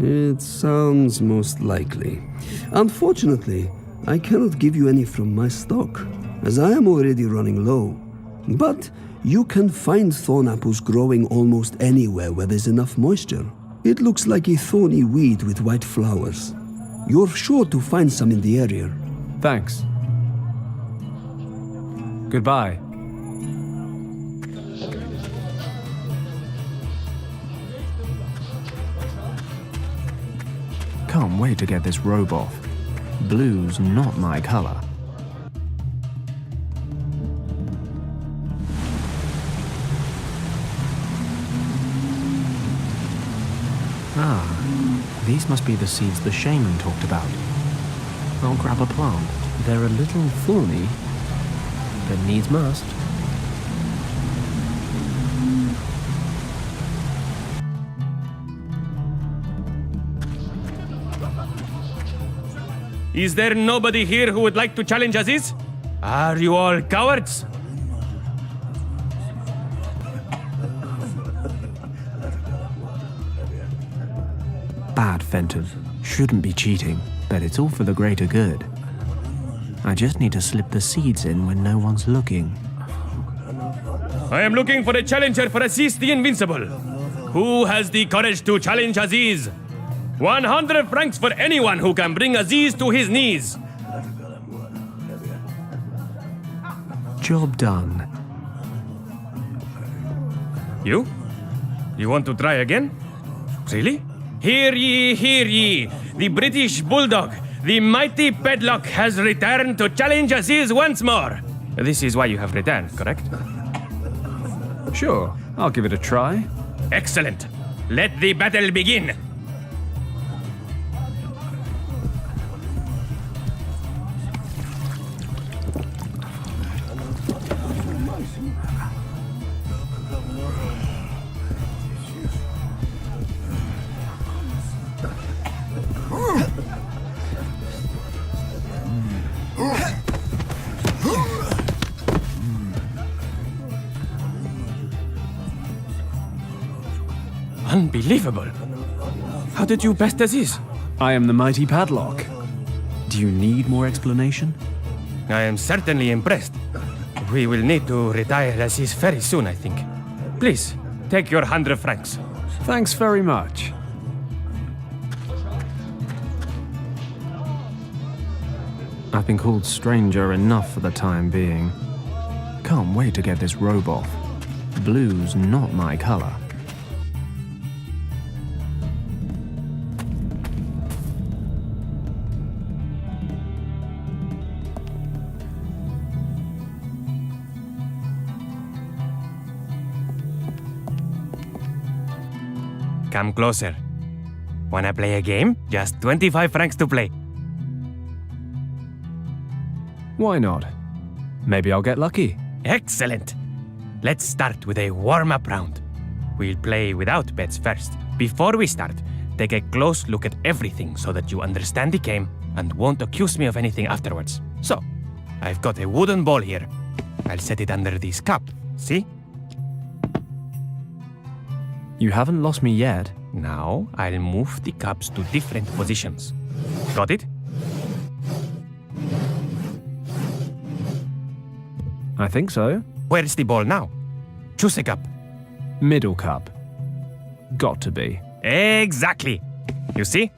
It sounds most likely. Unfortunately, I cannot give you any from my stock, as I am already running low. But you can find thorn apples growing almost anywhere where there's enough moisture. It looks like a thorny weed with white flowers. You're sure to find some in the area. Thanks. Goodbye. Can't wait to get this robe off. Blue's not my color. These must be the seeds the shaman talked about. I'll grab a plant. They're a little thorny, but needs must. Is there nobody here who would like to challenge Aziz? Are you all cowards? Bad, Fenton. Shouldn't be cheating, but it's all for the greater good. I just need to slip the seeds in when no one's looking. I am looking for a challenger for Aziz the Invincible. Who has the courage to challenge Aziz? 100 francs for anyone who can bring Aziz to his knees. Job done. You? You want to try again? Really? Hear ye, the British Bulldog, The mighty Pedlock has returned to challenge Aziz once more. This is why you have returned, correct? Sure, I'll give it a try. Excellent. Let the battle begin. Unbelievable. How did you best Aziz? I am the mighty Padlock. Do you need more explanation? I am certainly impressed. We will need to retire Aziz very soon, I think. Please, take your 100 francs. Thanks very much. I've been called stranger enough for the time being. Can't wait to get this robe off. Blue's not my color. Come closer. Wanna play a game? Just 25 francs to play. Why not? Maybe I'll get lucky. Excellent. Let's start with a warm-up round. We'll play without bets first. Before we start, take a close look at everything so that you understand the game and won't accuse me of anything afterwards. So, I've got a wooden ball here. I'll set it under this cup. See? You haven't lost me yet. Now, I'll move the cups to different positions. Got it? I think so. Where's the ball now? Choose a cup. Middle cup. Got to be. Exactly. You see?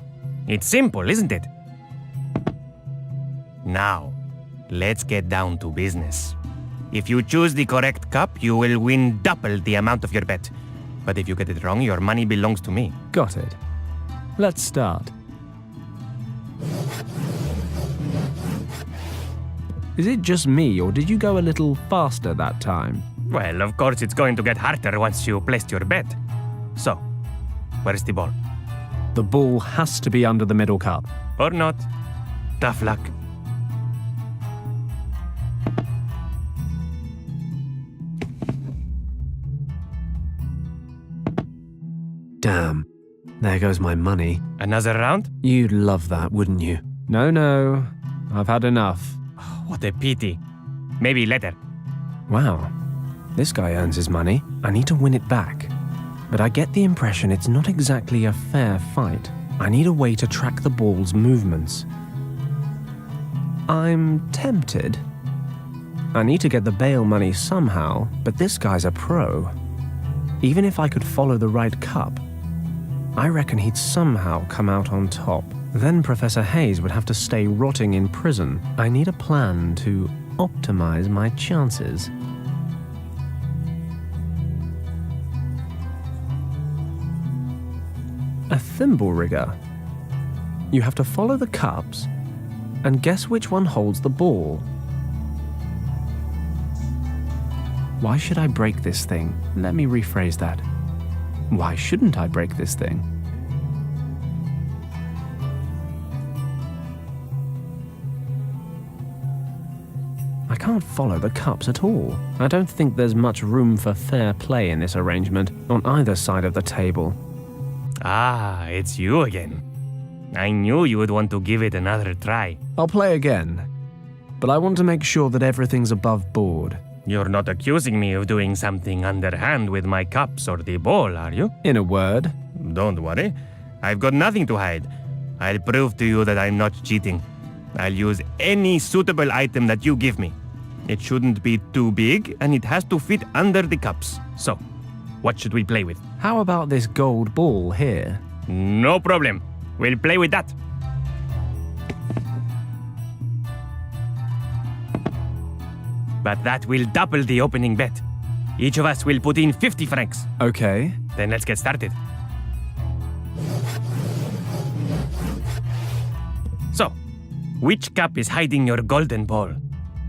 It's simple, isn't it? Now, let's get down to business. If you choose the correct cup, you will win double the amount of your bet. But if you get it wrong, your money belongs to me. Got it. Let's start. Is it just me, or did you go a little faster that time? Well, of course it's going to get harder once you placed your bet. So, where's the ball? The ball has to be under the middle cup. Or not. Tough luck. Damn. There goes my money. Another round? You'd love that, wouldn't you? No. I've had enough. What a pity. Maybe later. Wow. This guy earns his money. I need to win it back. But I get the impression it's not exactly a fair fight. I need a way to track the ball's movements. I'm tempted. I need to get the bail money somehow, but this guy's a pro. Even if I could follow the right cup, I reckon he'd somehow come out on top. Then Professor Hayes would have to stay rotting in prison. I need a plan to optimize my chances. A thimble rigger. You have to follow the cups and guess which one holds the ball. Why should I break this thing? Let me rephrase that. Why shouldn't I break this thing? I can't follow the cups at all. I don't think there's much room for fair play in this arrangement on either side of the table. Ah, it's you again. I knew you would want to give it another try. I'll play again, but I want to make sure that everything's above board. You're not accusing me of doing something underhand with my cups or the ball, are you? In a word, Don't worry. I've got nothing to hide. I'll prove to you that I'm not cheating. I'll use any suitable item that you give me. It shouldn't be too big, and it has to fit under the cups. So, what should we play with? how about this gold ball here? No problem. We'll play with that. But that will double the opening bet. Each of us will put in 50 francs. Okay. Then let's get started. So, which cup is hiding your golden ball?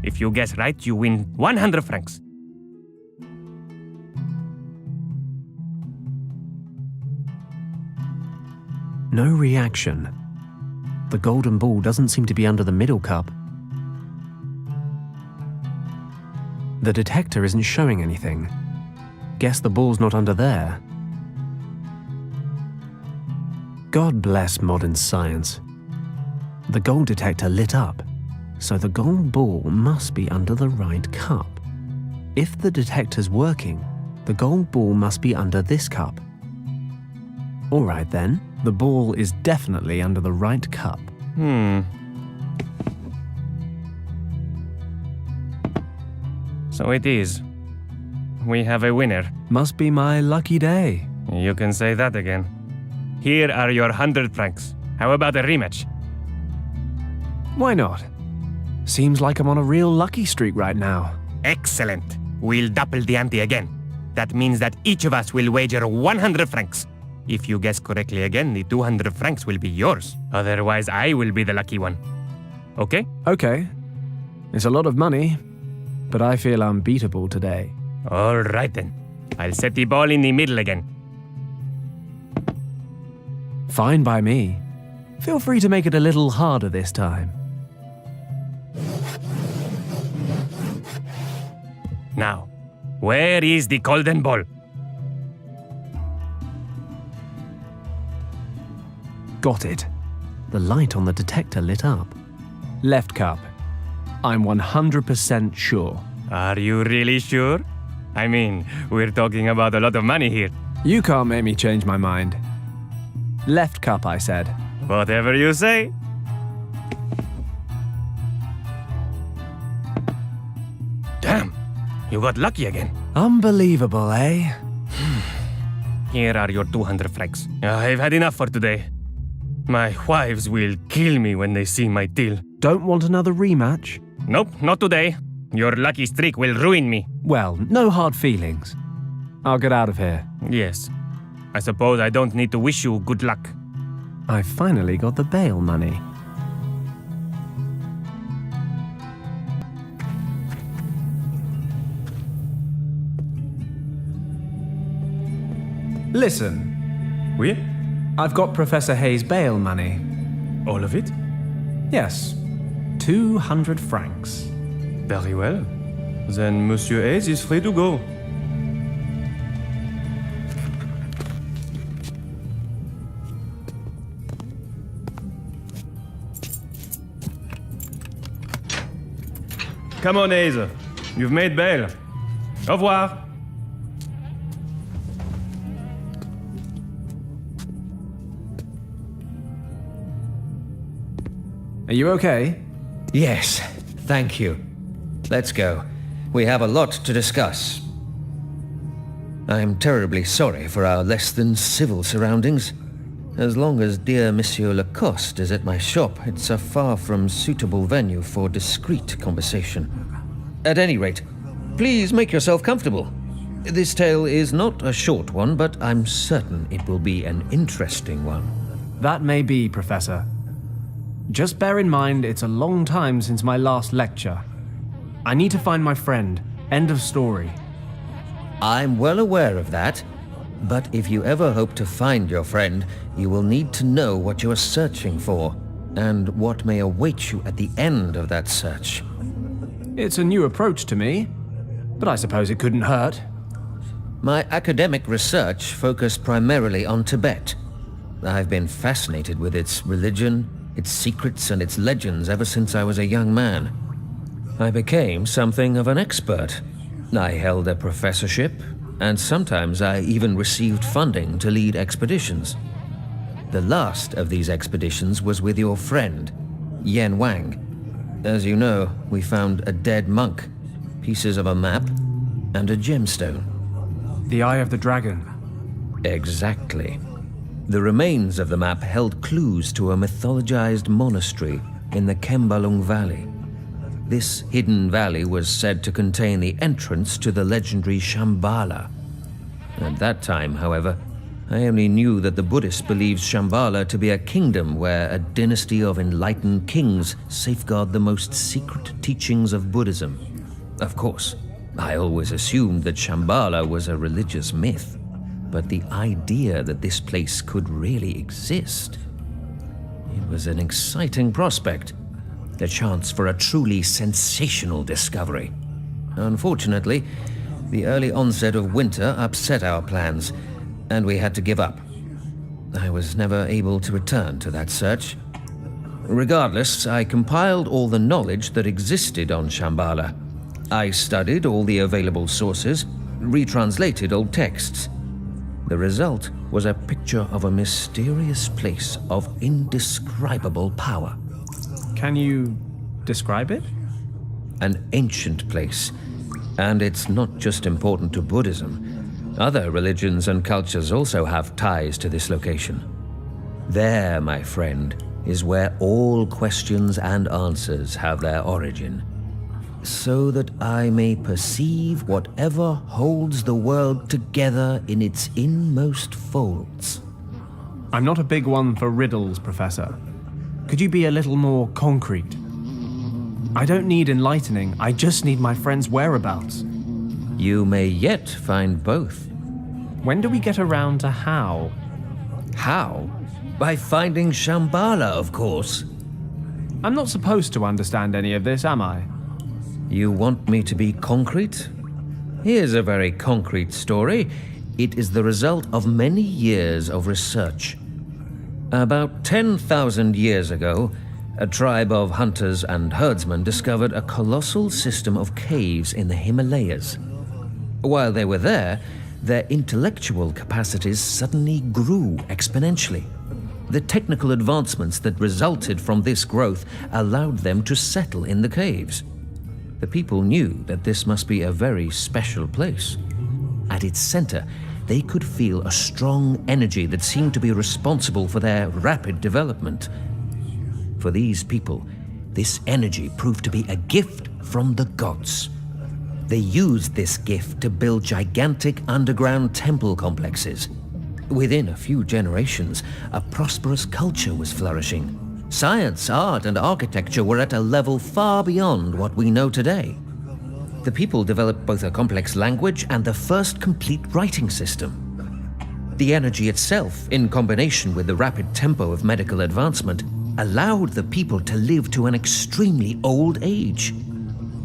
If you guess right, you win 100 francs. No reaction. The golden ball doesn't seem to be under the middle cup. The detector isn't showing anything. Guess the ball's not under there. God bless modern science. The gold detector lit up, so the gold ball must be under the right cup. If the detector's working, the gold ball must be under this cup. All right then, the ball is definitely under the right cup. So it is. We have a winner. Must be my lucky day. You can say that again. Here are your 100 francs. How about a rematch? Why not? Seems like I'm on a real lucky streak right now. Excellent. We'll double the ante again. That means that each of us will wager 100 francs. If you guess correctly again, the 200 francs will be yours. Otherwise, I will be the lucky one. Okay? Okay. It's a lot of money, but I feel unbeatable today. All right then. I'll set the ball in the middle again. Fine by me. Feel free to make it a little harder this time. Now, where is the golden ball? Got it. The light on the detector lit up. Left cup. I'm 100% sure. Are you really sure? I mean, we're talking about a lot of money here. You can't make me change my mind. Left cup, I said. Whatever you say. Damn, you got lucky again. Unbelievable, eh? Here are your 200 francs. I've had enough for today. My wives will kill me when they see my till. Don't want another rematch? Nope, not today. Your lucky streak will ruin me. Well, no hard feelings. I'll get out of here. Yes. I suppose I don't need to wish you good luck. I finally got the bail money. Listen, Oui? I've got Professor Hayes' bail money. All of it? Yes, 200 francs. Very well. Then Monsieur Hayes is free to go. Come on, Hayes. You've made bail. Au revoir. Are you okay? Yes, thank you. Let's go. We have a lot to discuss. I'm terribly sorry for our less than civil surroundings. As long as dear Monsieur Lacoste is at my shop, it's a far from suitable venue for discreet conversation. At any rate, please make yourself comfortable. This tale is not a short one, but I'm certain it will be an interesting one. That may be, Professor. Just bear in mind it's a long time since my last lecture. I need to find my friend. End of story. I'm well aware of that, but if you ever hope to find your friend, you will need to know what you are searching for, and what may await you at the end of that search. It's a new approach to me, but I suppose it couldn't hurt. My academic research focused primarily on Tibet. I've been fascinated with its religion, its secrets, and its legends ever since I was a young man. I became something of an expert. I held a professorship, and sometimes I even received funding to lead expeditions. The last of these expeditions was with your friend, Yen Wang. As you know, we found a dead monk, pieces of a map, and a gemstone. The Eye of the Dragon. Exactly. The remains of the map held clues to a mythologized monastery in the Kembalung Valley. This hidden valley was said to contain the entrance to the legendary Shambhala. At that time, however, I only knew that the Buddhists believed Shambhala to be a kingdom where a dynasty of enlightened kings safeguard the most secret teachings of Buddhism. Of course, I always assumed that Shambhala was a religious myth, but the idea that this place could really exist, it was an exciting prospect, the chance for a truly sensational discovery. Unfortunately, the early onset of winter upset our plans, and we had to give up. I was never able to return to that search. Regardless, I compiled all the knowledge that existed on Shambhala. I studied all the available sources, retranslated old texts. The result was a picture of a mysterious place of indescribable power. Can you describe it? An ancient place. And it's not just important to Buddhism. Other religions and cultures also have ties to this location. There, my friend, is where all questions and answers have their origin. So that I may perceive whatever holds the world together in its inmost folds. I'm not a big one for riddles, Professor. Could you be a little more concrete? I don't need enlightening, I just need my friend's whereabouts. You may yet find both. When do we get around to how? How? By finding Shambhala, of course. I'm not supposed to understand any of this, am I? You want me to be concrete? Here's a very concrete story. It is the result of many years of research. About 10,000 years ago, a tribe of hunters and herdsmen discovered a colossal system of caves in the Himalayas. While they were there, their intellectual capacities suddenly grew exponentially. The technical advancements that resulted from this growth allowed them to settle in the caves. The people knew that this must be a very special place. At its center, they could feel a strong energy that seemed to be responsible for their rapid development. For these people, this energy proved to be a gift from the gods. They used this gift to build gigantic underground temple complexes. Within a few generations, a prosperous culture was flourishing. Science, art, and architecture were at a level far beyond what we know today. The people developed both a complex language and the first complete writing system. The energy itself, in combination with the rapid tempo of medical advancement, allowed the people to live to an extremely old age.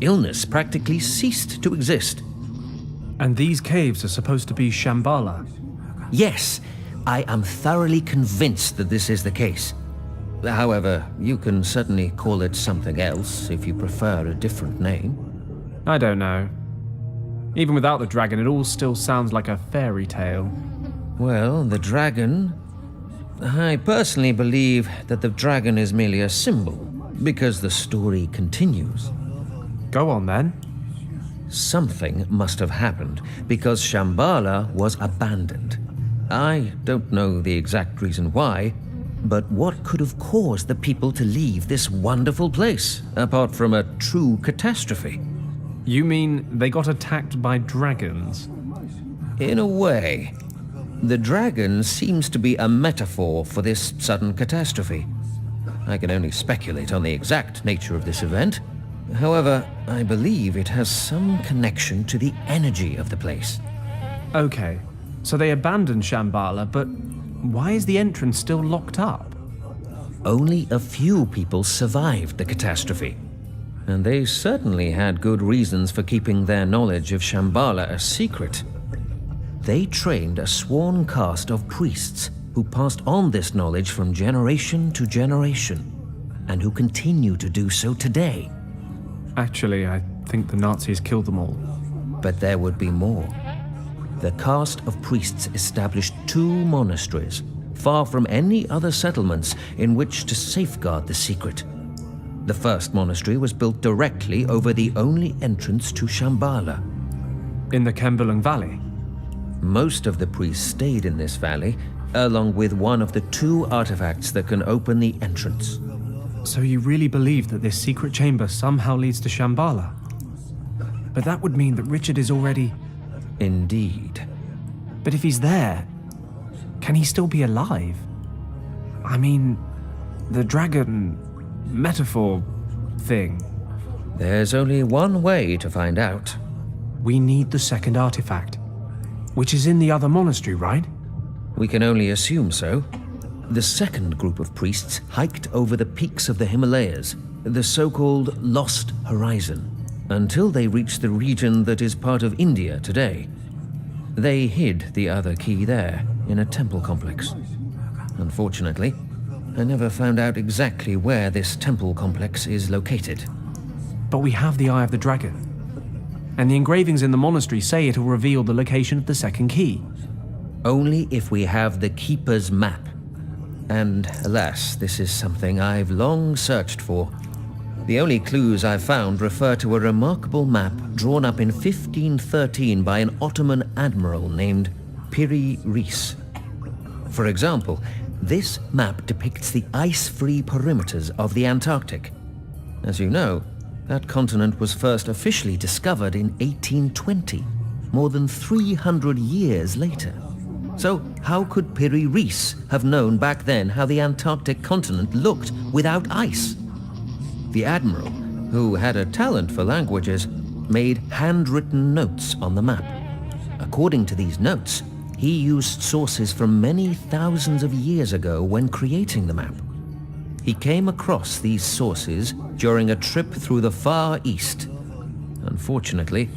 Illness practically ceased to exist. And these caves are supposed to be Shambhala. Yes, I am thoroughly convinced that this is the case. However, you can certainly call it something else if you prefer a different name. I don't know. Even without the dragon, it all still sounds like a fairy tale. Well, the dragon... I personally believe that the dragon is merely a symbol, because the story continues. Go on then. Something must have happened, because Shambhala was abandoned. I don't know the exact reason why, but what could have caused the people to leave this wonderful place, apart from a true catastrophe? You mean they got attacked by dragons? In a way. The dragon seems to be a metaphor for this sudden catastrophe. I can only speculate on the exact nature of this event. However, I believe it has some connection to the energy of the place. Okay, so they abandoned Shambhala, but why is the entrance still locked up? Only a few people survived the catastrophe, and they certainly had good reasons for keeping their knowledge of Shambhala a secret. They trained a sworn caste of priests who passed on this knowledge from generation to generation, and who continue to do so today. Actually, I think the Nazis killed them all. But there would be more. The caste of priests established 2 monasteries, far from any other settlements, in which to safeguard the secret. The first monastery was built directly over the only entrance to Shambhala. In the Kembulung Valley? Most of the priests stayed in this valley, along with one of the 2 artifacts that can open the entrance. So you really believe that this secret chamber somehow leads to Shambhala? But that would mean that Richard is already... Indeed. But if he's there... Can he still be alive? I mean, the dragon metaphor thing. There's only one way to find out. We need the second artifact, which is in the other monastery, right? We can only assume so. The second group of priests hiked over the peaks of the Himalayas, the so-called Lost Horizon, until they reached the region that is part of India today. They hid the other key there, in a temple complex. Unfortunately, I never found out exactly where this temple complex is located. But we have the Eye of the Dragon, and the engravings in the monastery say it'll reveal the location of the second key. Only if we have the Keeper's map. And alas, this is something I've long searched for. The only clues I've found refer to a remarkable map drawn up in 1513 by an Ottoman admiral named Piri Reis. For example, this map depicts the ice-free perimeters of the Antarctic. As you know, that continent was first officially discovered in 1820, more than 300 years later. So how could Piri Reis have known back then how the Antarctic continent looked without ice? The admiral, who had a talent for languages, made handwritten notes on the map. According to these notes, he used sources from many thousands of years ago when creating the map. He came across these sources during a trip through the Far East. Unfortunately,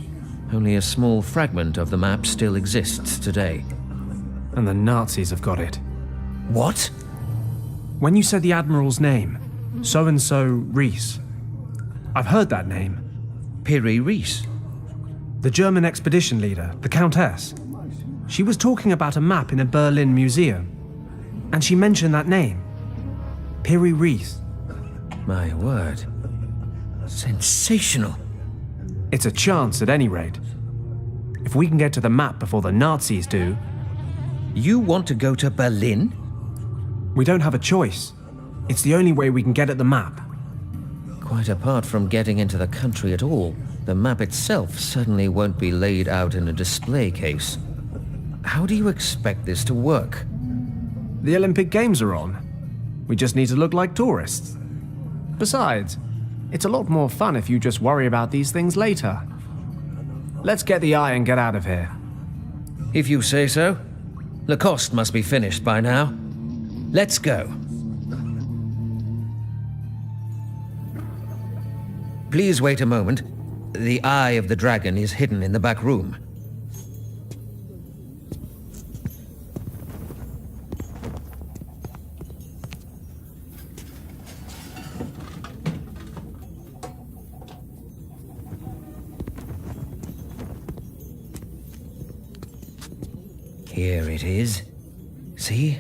only a small fragment of the map still exists today. And the Nazis have got it. What? When you said the Admiral's name, so-and-so Reis, I've heard that name. Piri Reis? The German expedition leader, the Countess. She was talking about a map in a Berlin museum, and she mentioned that name. Piri Reis. My word. Sensational. It's a chance at any rate. If we can get to the map before the Nazis do... You want to go to Berlin? We don't have a choice. It's the only way we can get at the map. Quite apart from getting into the country at all, the map itself certainly won't be laid out in a display case. How do you expect this to work? The Olympic Games are on. We just need to look like tourists. Besides, it's a lot more fun if you just worry about these things later. Let's get the eye and get out of here. If you say so. Lacoste must be finished by now. Let's go. Please wait a moment. The Eye of the Dragon is hidden in the back room. Here it is. See?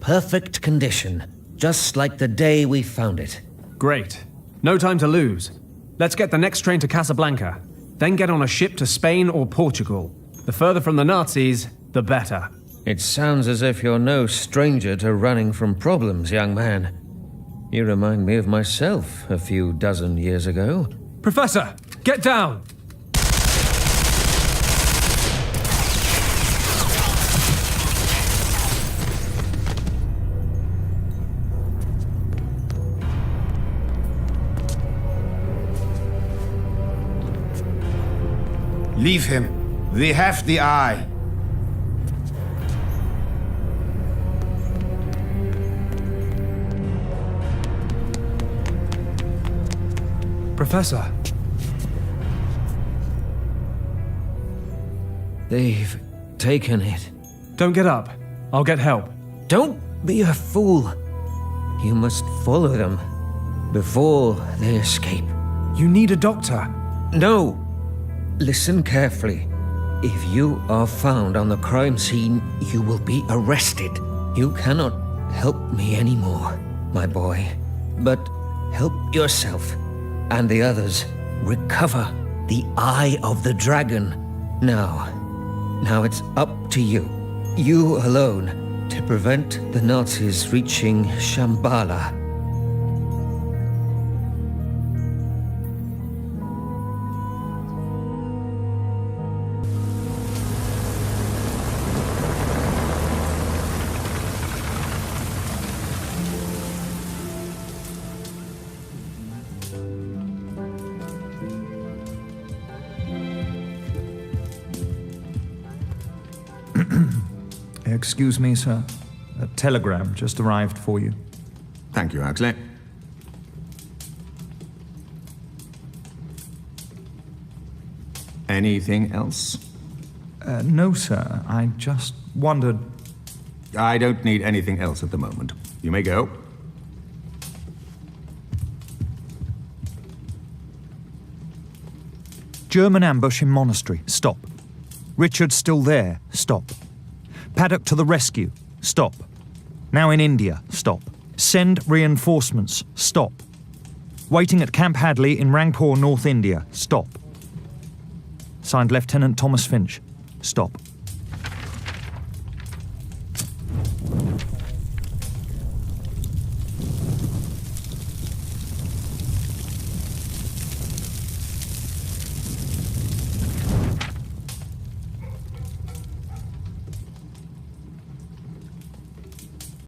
Perfect condition, just like the day we found it. Great. No time to lose. Let's get the next train to Casablanca, then get on a ship to Spain or Portugal. The further from the Nazis, the better. It sounds as if you're no stranger to running from problems, young man. You remind me of myself a few dozen years ago. Professor, get down! Leave him. We have the eye. Professor. They've taken it. Don't get up. I'll get help. Don't be a fool. You must follow them before they escape. You need a doctor. No. Listen carefully. If you are found on the crime scene, you will be arrested. You cannot help me anymore, my boy. But help yourself and the others recover the Eye of the Dragon. Now it's up to you. You alone to prevent the Nazis reaching Shambhala. Excuse me, sir. A telegram just arrived for you. Thank you, Huxley. Anything else? No, sir. I just wondered. I don't need anything else at the moment. You may go. German ambush in monastery. Stop. Richard still there. Stop. Paddock to the rescue. Stop. Now in India. Stop. Send reinforcements. Stop. Waiting at Camp Hadley in Rangpur, North India. Stop. Signed Lieutenant Thomas Finch. Stop.